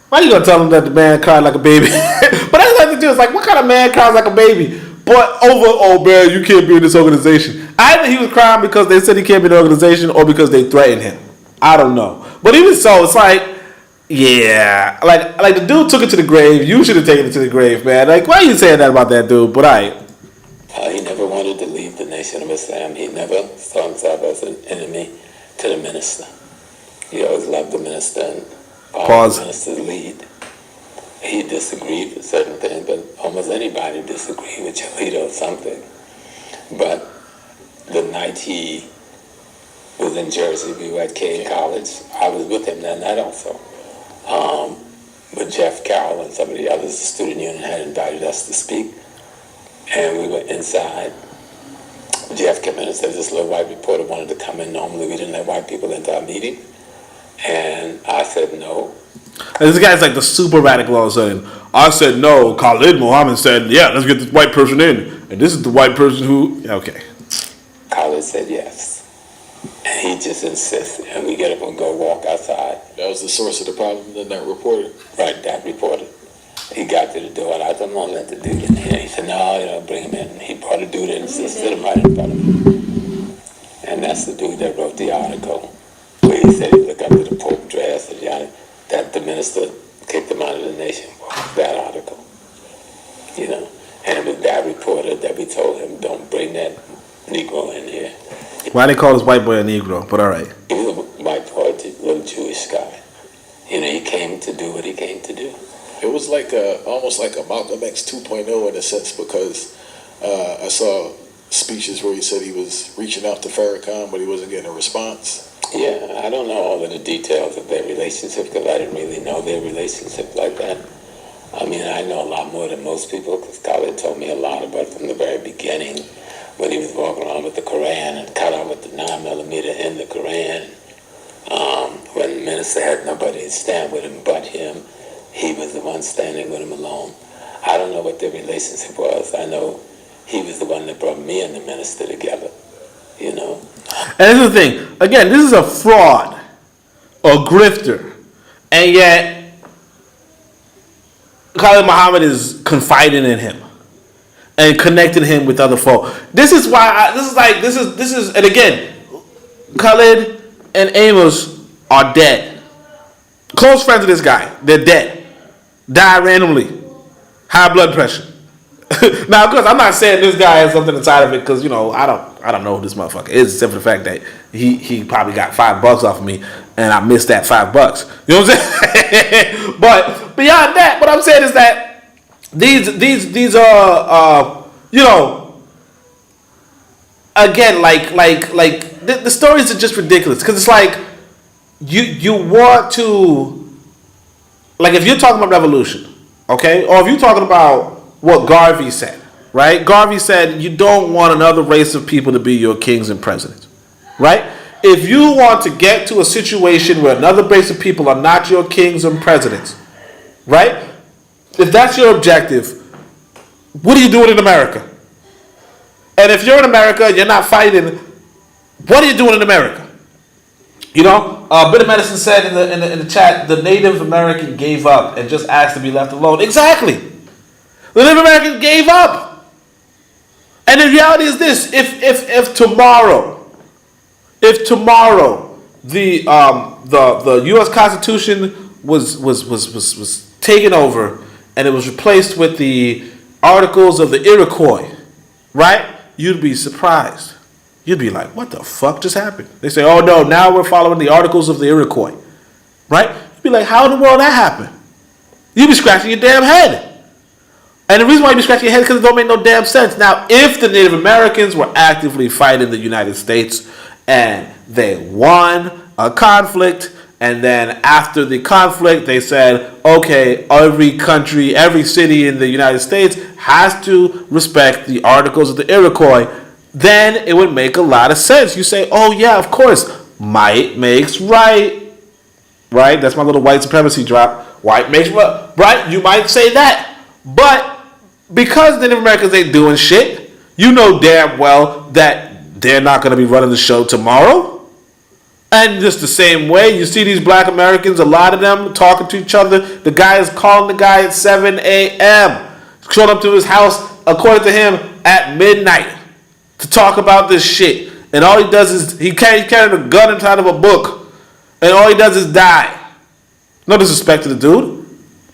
Why you gonna tell him that the man cried like a baby? But that's nothing to do. It's like, what kind of man cries like a baby? But oh man, you can't be in this organization. Either he was crying because they said he can't be in the organization or because they threatened him. I don't know. But even so, it's like, yeah. Like the dude took it to the grave. You should have taken it to the grave, man. Like, why are you saying that about that dude? But he never wanted to leave the Nation of Islam. He never saw himself as an enemy to the minister. He always loved the minister and followed the minister's lead. He disagreed with certain things, but almost anybody disagree with your leader or something. But the night he was in Jersey, we were at Cade College. I was with him that night also. But Jeff Carroll and some of the others, the student union, had invited us to speak. And we were inside. Jeff came in and said this little white reporter wanted to come in. Normally we didn't let white people into our meeting. And I said no. And this guy's like the super radical all of a sudden. I said no. Khalid Muhammad said, yeah, let's get this white person in. And this is the white person who... Okay. Khalid said yes. And he just insisted. And we get up and go walk outside. That was the source of the problem, then that reporter? Right, that reporter. He got to the door, and I told him, let the dude in here. He said, no, bring him in. And he brought a dude in and sit him right in front of him. And that's the dude that wrote the article where he said he looked up to the Pope dress and that the minister kicked him out of the nation. That article, you know. And it was that reporter that we told him, don't bring that Negro in here. Why they call this white boy a Negro? But all right. He was a white boy, little Jewish guy. You know, he came to do what he came to do. It was like almost like a Malcolm X 2.0 in a sense, because I saw speeches where he said he was reaching out to Farrakhan, but he wasn't getting a response. Yeah, I don't know all of the details of their relationship because I didn't really know their relationship like that. I mean, I know a lot more than most people because Khalid told me a lot about from the very beginning when he was walking around with the Quran and cut out with the 9mm in the Quran. When the minister had nobody to stand with him but him, he was the one standing with him alone. I don't know what their relationship was. I know he was the one that brought me and the minister together, you know. And this is the thing. Again, this is a fraud, a grifter, and yet Khalid Muhammad is confiding in him and connecting him with other folk. This is why this is, and again, Khalid and Amos are dead. Close friends of this guy, they're dead. Die randomly. High blood pressure. Now, of course, I'm not saying this guy has something inside of it because, you know, I don't know who this motherfucker is, except for the fact that he probably got $5 off of me and I missed that $5. You know what I'm saying? But beyond that, what I'm saying is that these are you know, again, like the stories are just ridiculous because it's like you want to, like, if you're talking about revolution, okay, or if you're talking about what Garvey said, right? Garvey said you don't want another race of people to be your kings and presidents, right? If you want to get to a situation where another race of people are not your kings and presidents, right? If that's your objective, what are you doing in America? And if you're in America and you're not fighting, what are you doing in America? You know, Bit of Medicine said in the chat, the Native American gave up and just asked to be left alone. Exactly. The Native American gave up. And the reality is this: if tomorrow the U.S. Constitution was taken over and it was replaced with the Articles of the Iroquois, right? You'd be surprised. You'd be like, what the fuck just happened? They say, oh no, now we're following the Articles of the Iroquois. Right? You'd be like, how in the world that happened? You'd be scratching your damn head. And the reason why you'd be scratching your head is because it don't make no damn sense. Now, if the Native Americans were actively fighting the United States and they won a conflict And then after the conflict, they said, okay, every country, every city in the United States has to respect the Articles of the Iroquois. Then it would make a lot of sense. You say, oh yeah, of course, might makes right. Right? That's my little white supremacy drop. White makes right. You might say that. But because Native Americans ain't doing shit, you know damn well that they're not going to be running the show tomorrow. And just the same way, you see these black Americans, a lot of them talking to each other. The guy is calling the guy at 7 a.m. Showing up to his house, according to him, at midnight to talk about this shit. And all he does is, he's carrying a gun inside of a book. And all he does is die. No disrespect to the dude.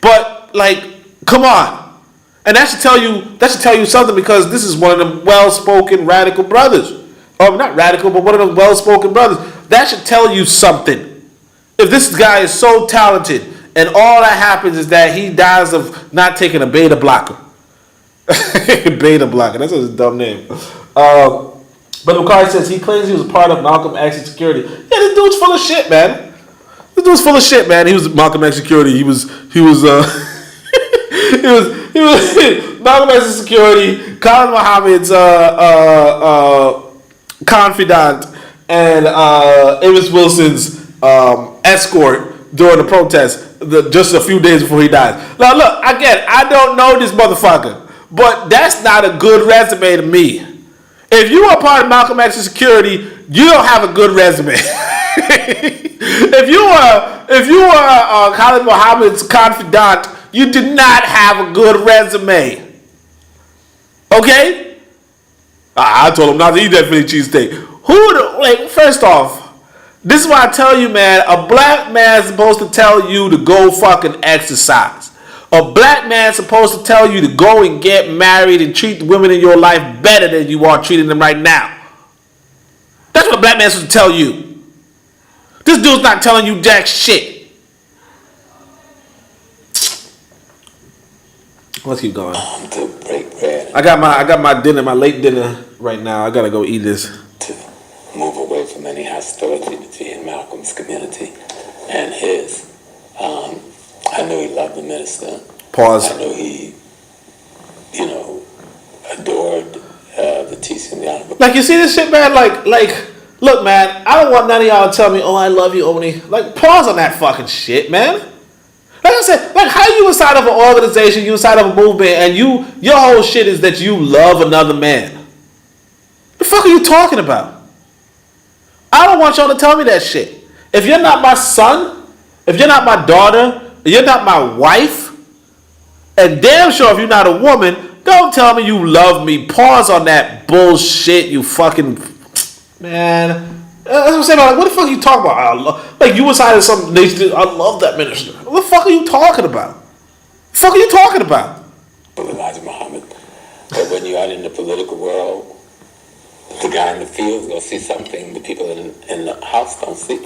But, like, come on. And that should tell you something, because this is one of them well-spoken radical brothers. Or not radical, but one of them well-spoken brothers. That should tell you something. If this guy is so talented and all that happens is that he dies of not taking a beta blocker. Beta blocker, that's a dumb name. But Makari says he claims he was a part of Malcolm X's security. Yeah, this dude's full of shit, man. This dude's full of shit, man. He was Malcolm X security. He was Malcolm X's security, Khalid Muhammad's confidant, and Amos Wilson's escort during the protest just a few days before he died. Now look, again, I don't know this motherfucker, but that's not a good resume to me. If you are part of Malcolm X's security, you don't have a good resume. If you are Khalid Muhammad's confidant, you did not have a good resume. Okay? I told him not to eat that Philly cheesesteak. First off, this is why I tell you, man, a black man is supposed to tell you to go fucking exercise. A black man is supposed to tell you to go and get married and treat the women in your life better than you are treating them right now. That's what a black man is supposed to tell you. This dude's not telling you jack shit. Let's keep going. I got my dinner, my late dinner right now. I gotta go eat this. To move away from any hostility between Malcolm's community and his. I know he loved the minister. Pause. I know he, adored the teaching of the Honorable. Like, you see this shit, man? Like, look, man, I don't want none of y'all to tell me, oh, I love you, Oni. Like, pause on that fucking shit, man. Like I said, like, how you inside of an organization, you inside of a movement, and your whole shit is that you love another man. The fuck are you talking about? I don't want y'all to tell me that shit. If you're not my son, if you're not my daughter, if you're not my wife, and damn sure if you're not a woman, don't tell me you love me. Pause on that bullshit, you fucking... Man... That's what I'm saying. Like, what the fuck are you talking about? Like, you inside of some nation, I love that minister. What the fuck are you talking about? What the fuck are you talking about? Elijah Muhammad. But when you're out in the political world, the guy in the field is going to see something the people in the house don't see.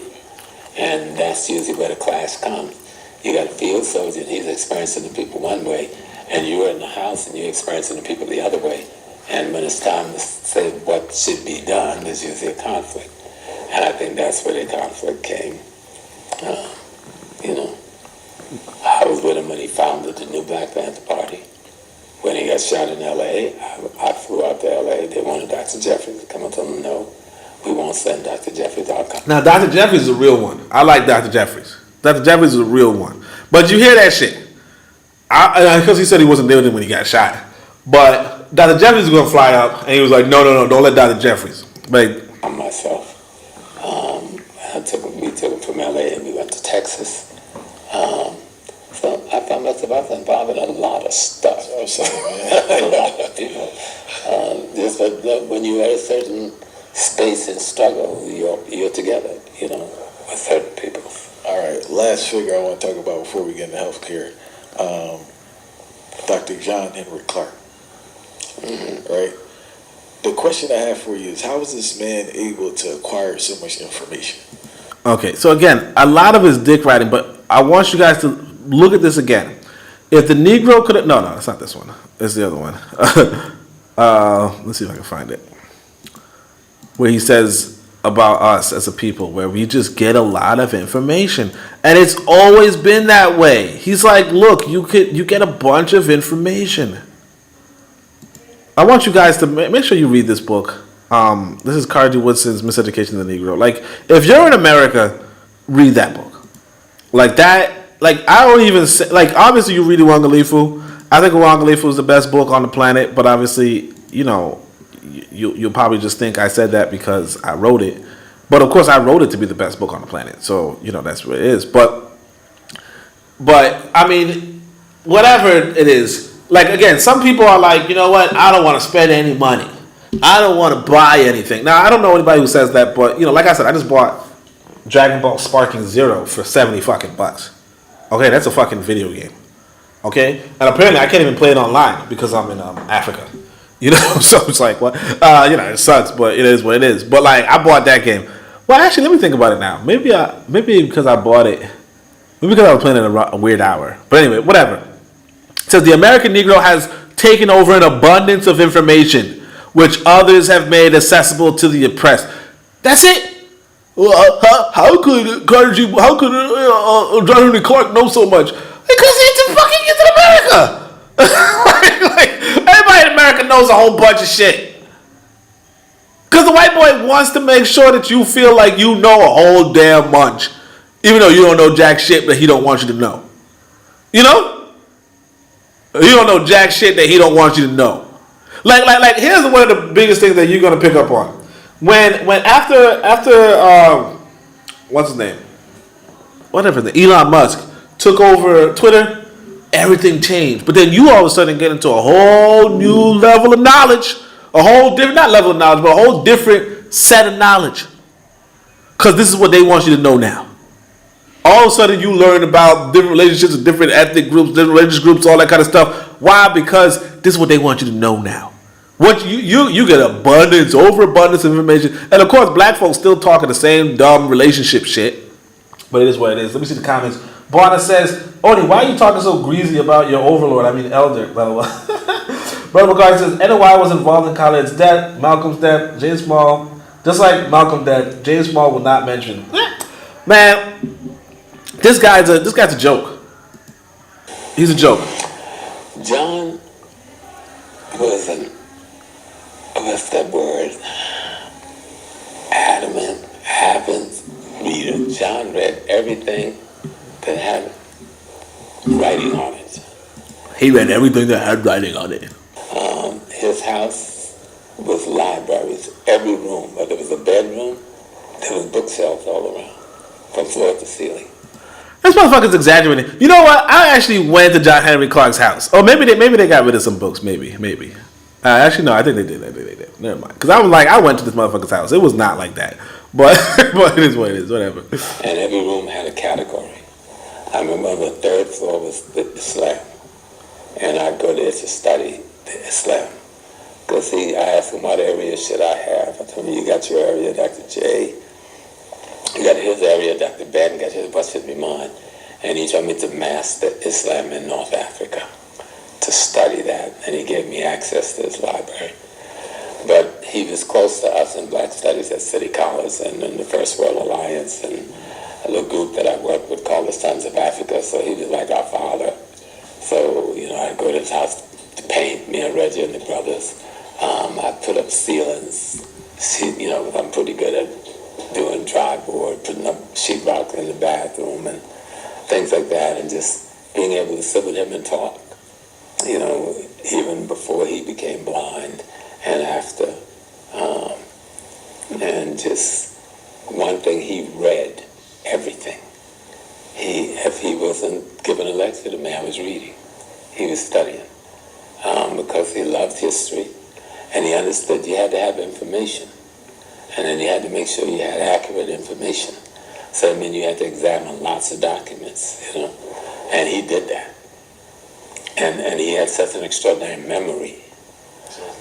And that's usually where the clash comes. You got a field soldier, and he's experiencing the people one way, and you're in the house, and you're experiencing the people the other way. And when it's time to say what should be done, there's usually a conflict. And I think that's where the conflict came. I was with him when he founded the new Black Panther Party. When he got shot in L.A., I flew out to L.A. They wanted Dr. Jeffries to come and tell them, no, we won't send Dr. Jeffries to our country. Now, Dr. Jeffries is a real one. I like Dr. Jeffries. Dr. Jeffries is a real one. But you hear that shit. Because he said he wasn't there when he got shot. But Dr. Jeffries was going to fly up, and he was like, no, don't let Dr. Jeffries. Like, myself. We took him from LA and we went to Texas. So I found myself involved in a lot of stuff. A lot of people. But when you're at a certain space and struggle, you're together, with certain people. All right, last figure I want to talk about before we get into healthcare. Dr. John Henry Clark. Mm-hmm. Right? The question I have for you is, how was this man able to acquire so much information? Okay, so again, a lot of his dick writing, but I want you guys to look at this again. If the Negro could have... No, it's not this one. It's the other one. Let's see if I can find it. Where he says, about us as a people, where we just get a lot of information, and it's always been that way. He's like, look, you get a bunch of information. I want you guys to make sure you read this book. This is Cardi Woodson's Miseducation of the Negro. Like, if you're in America, read that book. Like that. Like, I don't even say, like, obviously you read Uangalifu. I think Uangalifu is the best book on the planet, but obviously, you know, you'll probably just think I said that because I wrote it. But of course I wrote it to be the best book on the planet. So, you know, that's what it is. But I mean, whatever it is, like, again, some people are like, you know what, I don't want to spend any money. I don't want to buy anything. Now, I don't know anybody who says that, but, you know, like I said, I just bought Dragon Ball Sparking Zero for $70 fucking bucks. Okay, that's a fucking video game. Okay? And apparently I can't even play it online because I'm in Africa. You know? So it's like, what? You know, it sucks, but it is what it is. But, like, I bought that game. Well, actually, let me think about it now. Maybe because I bought it. Maybe because I was playing at a weird hour. But anyway, whatever. It says the American Negro has taken over an abundance of information which others have made accessible to the oppressed. That's it. Well, how could John Henry Clark know so much? Because it's in America. like, everybody in America knows a whole bunch of shit. Because the white boy wants to make sure that you feel like you know a whole damn bunch, even though you don't know jack shit that he don't want you to know. You know? You don't know jack shit that he don't want you to know. Like here's one of the biggest things that you're gonna pick up on. When after what's his name? Whatever Elon Musk took over Twitter, everything changed. But then you all of a sudden get into a whole new level of knowledge, a whole different, not level of knowledge, but a whole different set of knowledge. Because this is what they want you to know now. All of a sudden you learn about different relationships with different ethnic groups, different religious groups, all that kind of stuff. Why? Because this is what they want you to know now. What you get overabundance of information. And of course, black folks still talking the same dumb relationship shit. But it is what it is. Let me see the comments. Barna says, Oni, why are you talking so greasy about your overlord? I mean, elder, blah, blah, blah. Brother McCarthy says, NOI was involved in Khalid's death, Malcolm's death, James Small. Just like Malcolm's death, James Small will not mention. Man, this guy's a joke. He's a joke. John was what's that word? Adamant, happens, reader. John read everything that had writing on it. He read everything that had writing on it. His house was libraries. Every room, whether it was a bedroom, there was bookshelves all around, from floor to ceiling. This motherfucker's exaggerating. You know what? I actually went to John Henry Clark's house. Oh, maybe they got rid of some books. Maybe. Actually, no, I think they did. Never mind. Because I went to this motherfucker's house. It was not like that. But it is what it is. Whatever. And every room had a category. I remember the third floor was the Islam. And I'd go there to study the Islam. Because I asked him, what area should I have? I told him, you got your area, Dr. J. You got his area, Dr. Ben got his, what should be mine? And he told me to master Islam in North Africa, to study that. And he gave me access to his library. But he was close to us in Black Studies at City College and in the First World Alliance and a little group that I worked with called the Sons of Africa. So he was like our father. So, I'd go to his house to paint, me and Reggie and the brothers. I'd put up ceilings. I'm pretty good at doing drywall, putting up sheetrock in the bathroom and things like that, and just being able to sit with him and talk, even before he became blind and after. And just one thing, he read everything. If he wasn't giving a lecture, the man was reading. He was studying because he loved history and he understood you had to have information. And then you had to make sure you had accurate information. So I mean, you had to examine lots of documents, and he did that. And he had such an extraordinary memory.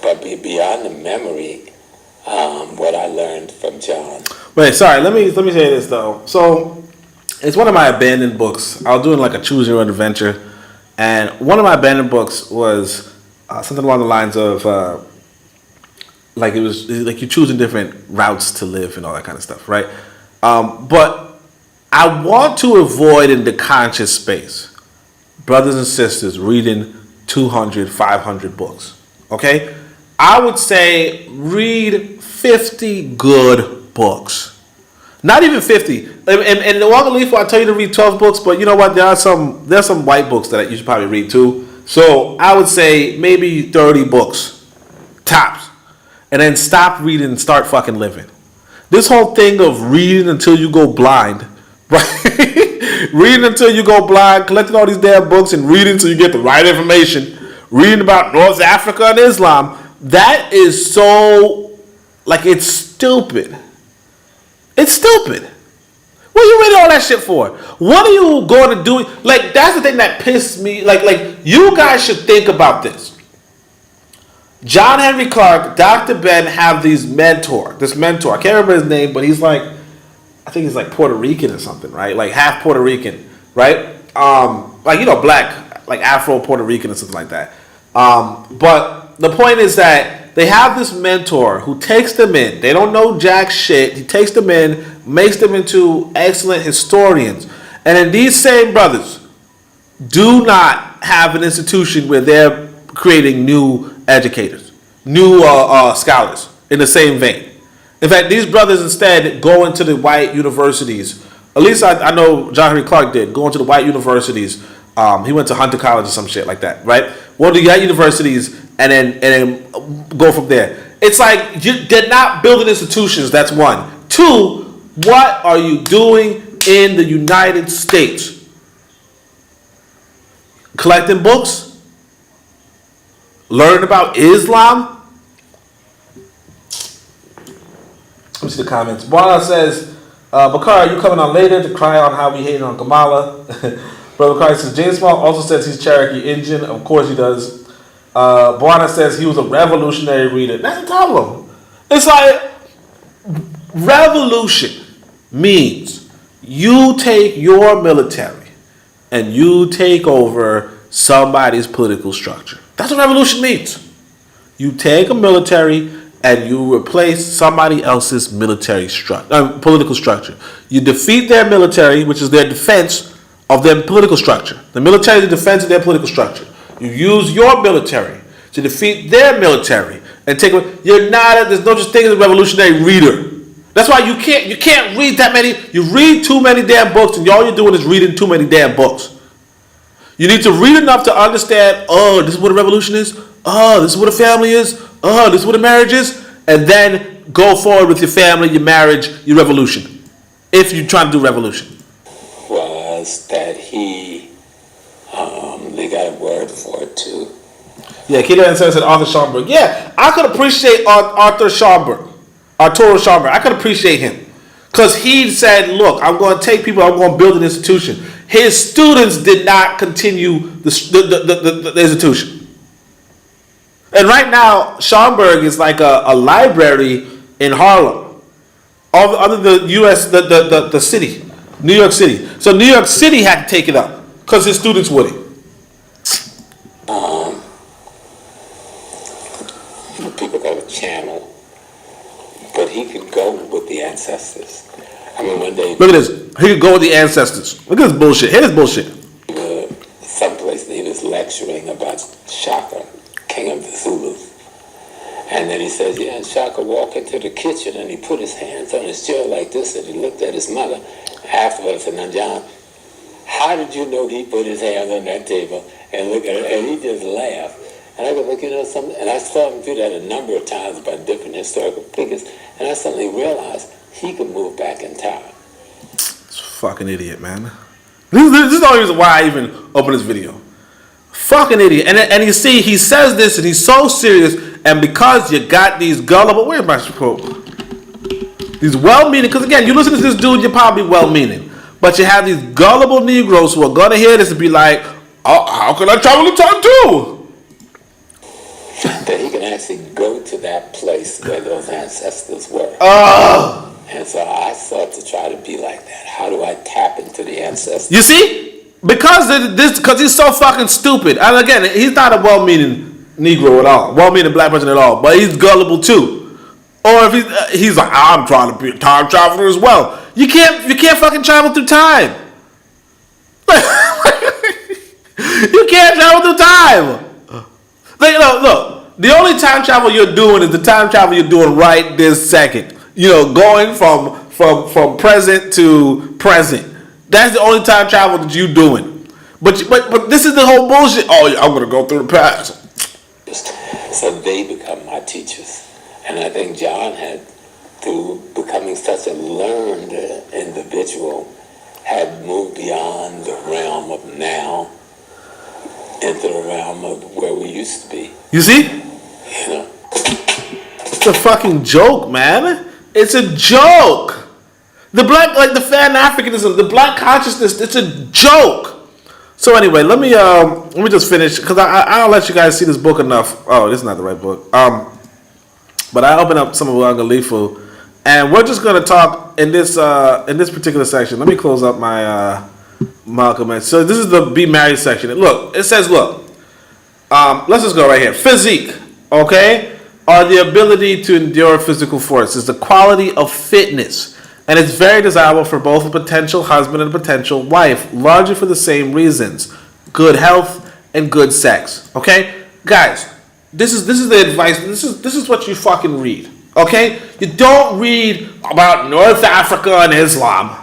But beyond the memory, what I learned from John. Wait, sorry, let me say this though. So it's one of my abandoned books. I was doing like a choose your own adventure, and one of my abandoned books was something along the lines of Like it was like you're choosing different routes to live and all that kind of stuff, right? But I want to avoid in the conscious space, brothers and sisters reading 200, 500 books, okay? I would say read 50 good books. Not even 50. And the Uangalifu, I tell you to read 12 books, but you know what? There's some white books that you should probably read too. So I would say maybe 30 books, tops. And then stop reading and start fucking living. This whole thing of reading until you go blind, right? Reading until you go blind, collecting all these damn books and reading until you get the right information, reading about North Africa and Islam, that is so, like, it's stupid. It's stupid. What are you reading all that shit for? What are you going to do? Like, that's the thing that pissed me. Like, you guys should think about this. John Henry Clark, Dr. Ben have this mentor. I can't remember his name, but he's like, I think he's like Puerto Rican or something, right? Like half Puerto Rican, right? Like, you know, black, like Afro Puerto Rican or something like that. But the point is that they have this mentor who takes them in. They don't know jack shit. He takes them in, makes them into excellent historians. And then these same brothers do not have an institution where they're creating new educators, new scholars in the same vein. In fact, these brothers instead go into the white universities. At least I know John Henry Clark did. Go into the white universities. He went to Hunter College or some shit like that, right? One of the white universities and then go from there. It's like they're not building institutions. That's one. Two, what are you doing in the United States? Collecting books? Learn about Islam? Let me see the comments. Bwana says, Bakar, you coming on later to cry on how we hated on Kamala? Brother Bakar says, James Small also says he's Cherokee Indian. Of course he does. Bwana says he was a revolutionary reader. That's the problem. It's like, revolution means you take your military and you take over somebody's political structure. That's what revolution means. You take a military and you replace somebody else's military political structure. You defeat their military, which is their defense of their political structure. The military is the defense of their political structure. You use your military to defeat their military and take. You're not. There's no such thing as a revolutionary reader. That's why you can't read that many. You read too many damn books, and all you're doing is reading too many damn books. You need to read enough to understand, oh, this is what a revolution is. Oh, this is what a family is. Oh, this is what a marriage is. And then go forward with your family, your marriage, your revolution. If you're trying to do revolution. Was that they got a word for it too. Yeah, Keita said Arthur Schomburg. Yeah, I could appreciate Arthur Schomburg. Arturo Schomburg. I could appreciate him. Because he said, look, I'm going to take people, I'm going to build an institution. His students did not continue the institution. And right now, Schomburg is like a library in Harlem. Other than the U.S., the city, New York City. So New York City had to take it up because his students wouldn't. People got a channel, but he could go with the ancestors. I mean, one day. Look at this. He could go with the ancestors. Look at this bullshit. Hear this bullshit. Someplace he was lecturing about Shaka, king of the Zulus. And then he says, yeah, and Shaka walked into the kitchen and he put his hands on his chair like this and he looked at his mother. Afterwards, I said, now, John, how did you know he put his hands on that table and look at it? And he just laughed. And I go, look, you know something? And I saw him do that a number of times by different historical figures. And I suddenly realized he could move back in time. It's a fucking idiot, man. This is the only reason why I even opened this video. Fucking idiot. And you see, he says this and he's so serious. And because you got these gullible, where's my quote? These well-meaning, because again, you listen to this dude, you're probably well-meaning. But you have these gullible Negroes who are going to hear this and be like, oh, how can I travel in time too? That he can actually go to that place where those ancestors were. Oh. And so I sought to try to be like that. How do I tap into the ancestors? You see? Because he's so fucking stupid. And again, he's not a well-meaning Negro at all. Well-meaning black person at all. But he's gullible too. Or if he's like, I'm trying to be a time traveler as well. You can't fucking travel through time. You can't travel through time. Like, look, the only time travel you're doing is the time travel you're doing right this second. Going from present to present. That's the only time travel that you're doing. But this is the whole bullshit. Oh, yeah, I'm gonna go through the past. So they become my teachers, and I think John had, through becoming such a learned individual, had moved beyond the realm of now into the realm of where we used to be. You see? It's a fucking joke, man. It's a joke. The Fan-Africanism, the black consciousness, it's a joke. So anyway, let me just finish, because I don't let you guys see this book enough. Oh, this is not the right book. But I opened up some of Uangalifu, and we're just gonna talk in this particular section. Let me close up my Malcolm X. So this is the be married section. It says, let's just go right here. Physique, okay, are the ability to endure physical force. It's the quality of fitness, and it's very desirable for both a potential husband and a potential wife, largely for the same reasons: good health and good sex. Okay, guys, this is the advice. This is what you fucking read. Okay, you don't read about North Africa and Islam.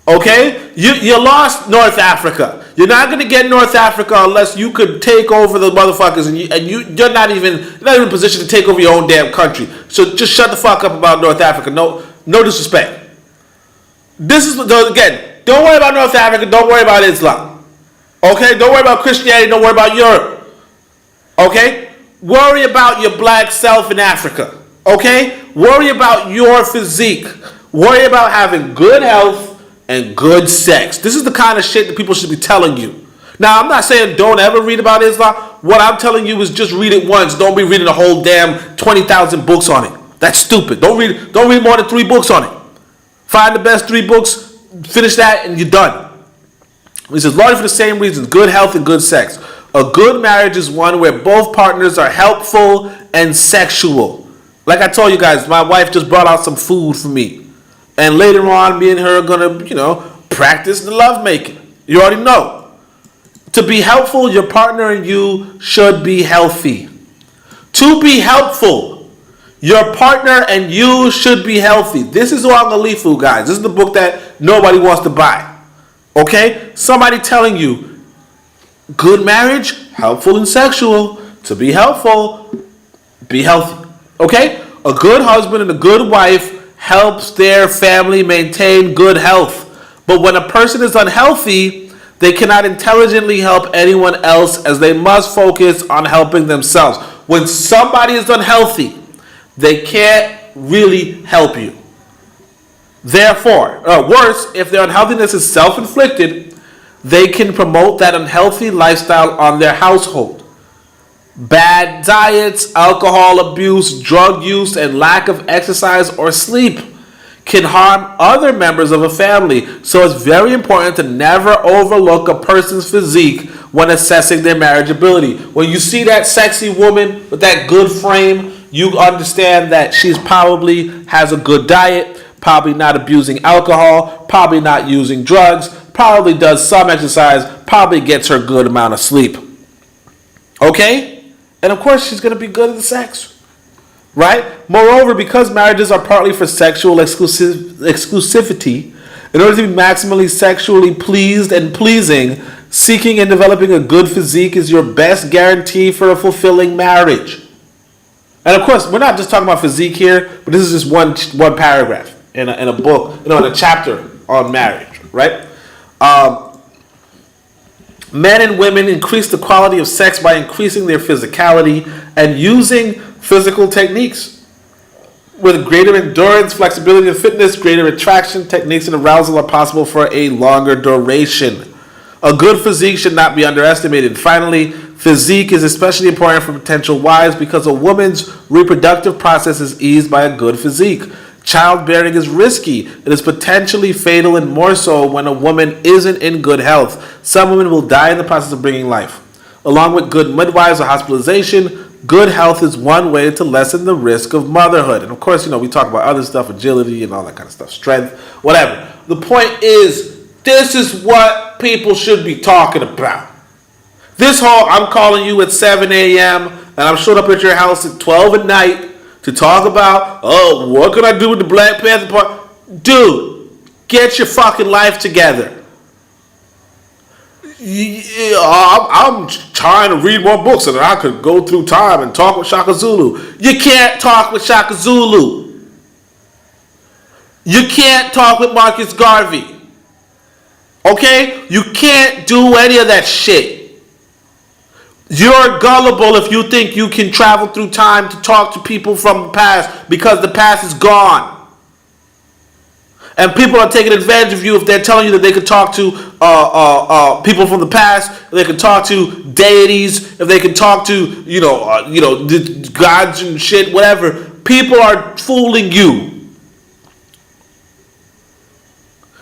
Okay, you lost North Africa. You're not gonna get North Africa unless you could take over the motherfuckers, and you're not even in a position to take over your own damn country. So just shut the fuck up about North Africa. No disrespect. This is again. Don't worry about North Africa. Don't worry about Islam. Okay, don't worry about Christianity. Don't worry about Europe. Okay, worry about your black self in Africa. Okay, worry about your physique. Worry about having good health and good sex. This is the kind of shit that people should be telling you. Now, I'm not saying don't ever read about Islam. What I'm telling you is just read it once. Don't be reading a whole damn 20,000 books on it. That's stupid. Don't read more than 3 books on it. Find the best 3 books, finish that, and you're done. He says, largely for the same reasons: good health and good sex. A good marriage is one where both partners are helpful and sexual. Like I told you guys, my wife just brought out some food for me. And later on, me and her are going to, practice the lovemaking. You already know. To be helpful, your partner and you should be healthy. To be helpful, your partner and you should be healthy. This is Uangalifu, guys. This is the book that nobody wants to buy. Okay? Somebody telling you, good marriage, helpful and sexual. To be helpful, be healthy. Okay? A good husband and a good wife helps their family maintain good health. But when a person is unhealthy, they cannot intelligently help anyone else, as they must focus on helping themselves. When somebody is unhealthy, they can't really help you. Therefore, or worse, if their unhealthiness is self-inflicted, they can promote that unhealthy lifestyle on their household. Bad diets, alcohol abuse, drug use, and lack of exercise or sleep can harm other members of a family. So it's very important to never overlook a person's physique when assessing their marriageability. When you see that sexy woman with that good frame, you understand that she's probably has a good diet, probably not abusing alcohol, probably not using drugs, probably does some exercise, probably gets her good amount of sleep. Okay? And of course, she's going to be good at the sex. Right? Moreover, because marriages are partly for sexual exclusivity, in order to be maximally sexually pleased and pleasing, seeking and developing a good physique is your best guarantee for a fulfilling marriage. And of course, we're not just talking about physique here, but this is just one paragraph in a book, in a chapter on marriage, right? Men and women increase the quality of sex by increasing their physicality and using physical techniques. With greater endurance, flexibility, and fitness, greater attraction, techniques, and arousal are possible for a longer duration. A good physique should not be underestimated. Finally, physique is especially important for potential wives because a woman's reproductive process is eased by a good physique. Childbearing is risky. It is potentially fatal, and more so when a woman isn't in good health. Some women will die in the process of bringing life. Along with good midwives or hospitalization, good health is one way to lessen the risk of motherhood. And of course, we talk about other stuff, agility and all that kind of stuff, strength, whatever. The point is, this is what people should be talking about. This whole, I'm calling you at 7 a.m. and I'm showing up at your house at 12 at night to talk about, oh, what can I do with the Black Panther Party? Dude, get your fucking life together. I'm trying to read more books so that I could go through time and talk with Shaka Zulu. You can't talk with Shaka Zulu. You can't talk with Marcus Garvey. Okay? You can't do any of that shit. You're gullible if you think you can travel through time to talk to people from the past because the past is gone. And people are taking advantage of you if they're telling you that they could talk to people from the past, if they could talk to deities, if they could talk to the gods and shit, whatever. People are fooling you.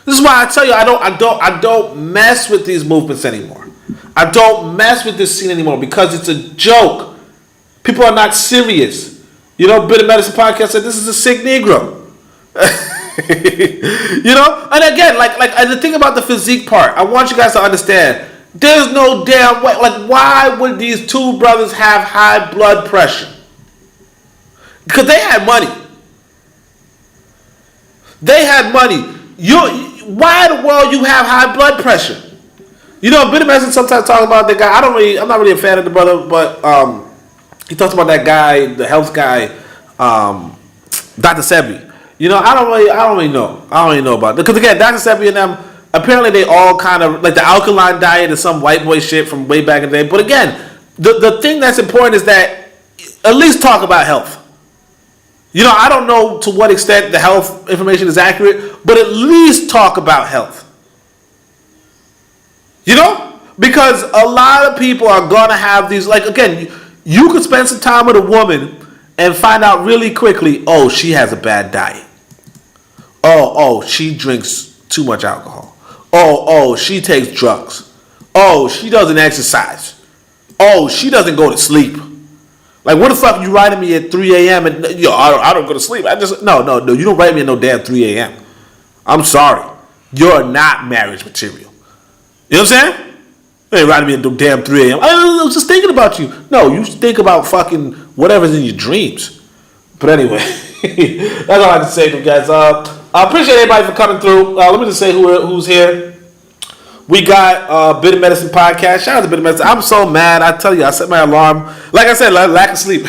This is why I tell you I don't mess with these movements anymore. I don't mess with this scene anymore because it's a joke. People are not serious. Bit of Medicine Podcast said this is a sick Negro. And again, like the thing about the physique part, I want you guys to understand, there's no damn way, why would these two brothers have high blood pressure? Because they had money. Why in the world you have high blood pressure? Billy Madison sometimes talk about that guy. I'm not really a fan of the brother, but he talks about that guy, the health guy, Dr. Sebi. I don't really know. I don't really know about it. Because again, Dr. Sebi and them, apparently they all kind of, like the alkaline diet is some white boy shit from way back in the day. But again, the thing that's important is that at least talk about health. I don't know to what extent the health information is accurate, but at least talk about health. Because a lot of people are going to have these, again, you could spend some time with a woman and find out really quickly, oh, she has a bad diet. Oh, she drinks too much alcohol. Oh, she takes drugs. Oh, she doesn't exercise. Oh, she doesn't go to sleep. What the fuck you writing me at 3 a.m. and I don't go to sleep. No, you don't write me at no damn 3 a.m. I'm sorry. You're not marriage material. You know what I'm saying? You ain't writing me at no damn 3 a.m. I was just thinking about you. No, you think about fucking whatever's in your dreams. But anyway, that's all I can say to you guys. I appreciate everybody for coming through. Let me just say who's here. We got Bit of Medicine Podcast. Shout out to Bit of Medicine. I'm so mad. I tell you, I set my alarm. Like I said, lack of sleep.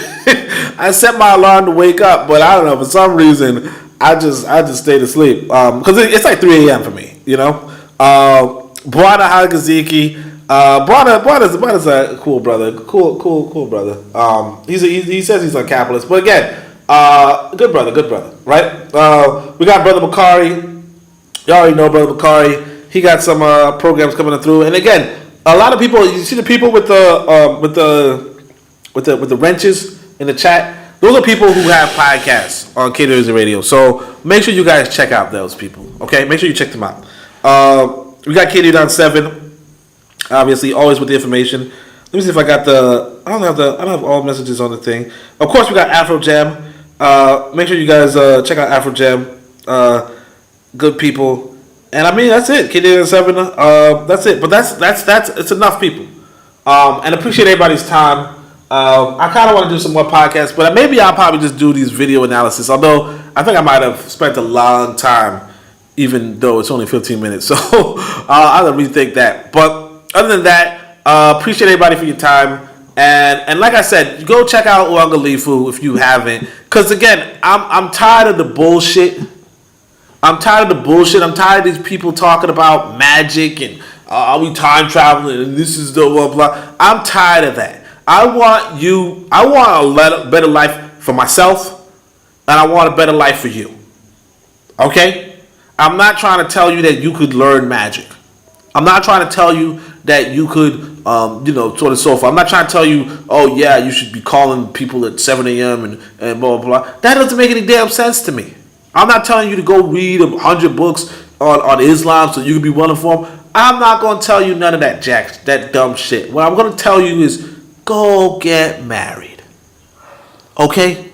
I set my alarm to wake up, but I don't know, for some reason, I just stayed asleep. Because it's like 3 a.m. for me, Bwana Hagaziki. Bwana's a cool brother. Cool brother. He says he's a capitalist, but again, good brother, right? We got Brother Bakari. You already know Brother Bakari. He got some programs coming through, and again, a lot of people. You see the people with the wrenches in the chat. Those are people who have podcasts on K-News Radio. So make sure you guys check out those people. Okay, make sure you check them out. We got K-News on 7. Obviously, always with the information. Let me see if I got I don't have all messages on the thing. Of course, we got Afro Jam. Make sure you guys check out Afro Jam. Good people. And I mean, that's it. K-7. That's it. But that's it's enough people. And appreciate everybody's time. I kind of want to do some more podcasts, but maybe I'll probably just do these video analysis. Although I think I might have spent a long time, even though it's only 15 minutes. So I'll rethink that. But other than that, appreciate everybody for your time. And like I said, go check out Uangalifu if you haven't. Because again, I'm tired of the bullshit. I'm tired of these people talking about magic and are we time traveling and this is the blah blah. I'm tired of that. I want a better life for myself, and I want a better life for you. Okay? I'm not trying to tell you that you could learn magic. I'm not trying to tell you that you could, sort of so forth. I'm not trying to tell you, oh yeah, you should be calling people at 7 a.m. and blah, blah, blah. That doesn't make any damn sense to me. I'm not telling you to go read 100 books on Islam so you can be well informed. I'm not going to tell you none of that dumb shit. What I'm going to tell you is go get married. Okay?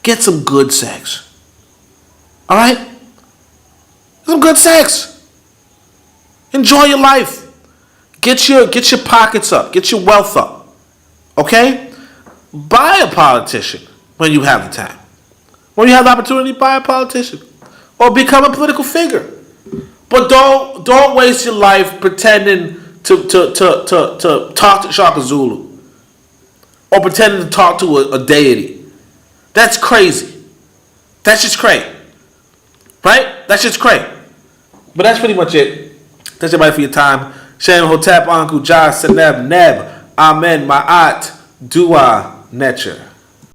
Get some good sex. Alright? Some good sex. Enjoy your life. Get your pockets up. Get your wealth up. Okay? Buy a politician when you have the time. When you have the opportunity, buy a politician. Or become a political figure. But don't waste your life pretending to talk to Shaka Zulu. Or pretending to talk to a deity. That's crazy. That's just crazy. Right? That's just crazy. But that's pretty much it. Thanks everybody for your time. Shem Hotep Uncle Jah Seneb Neb. Amen Ma'at Dua Netcher.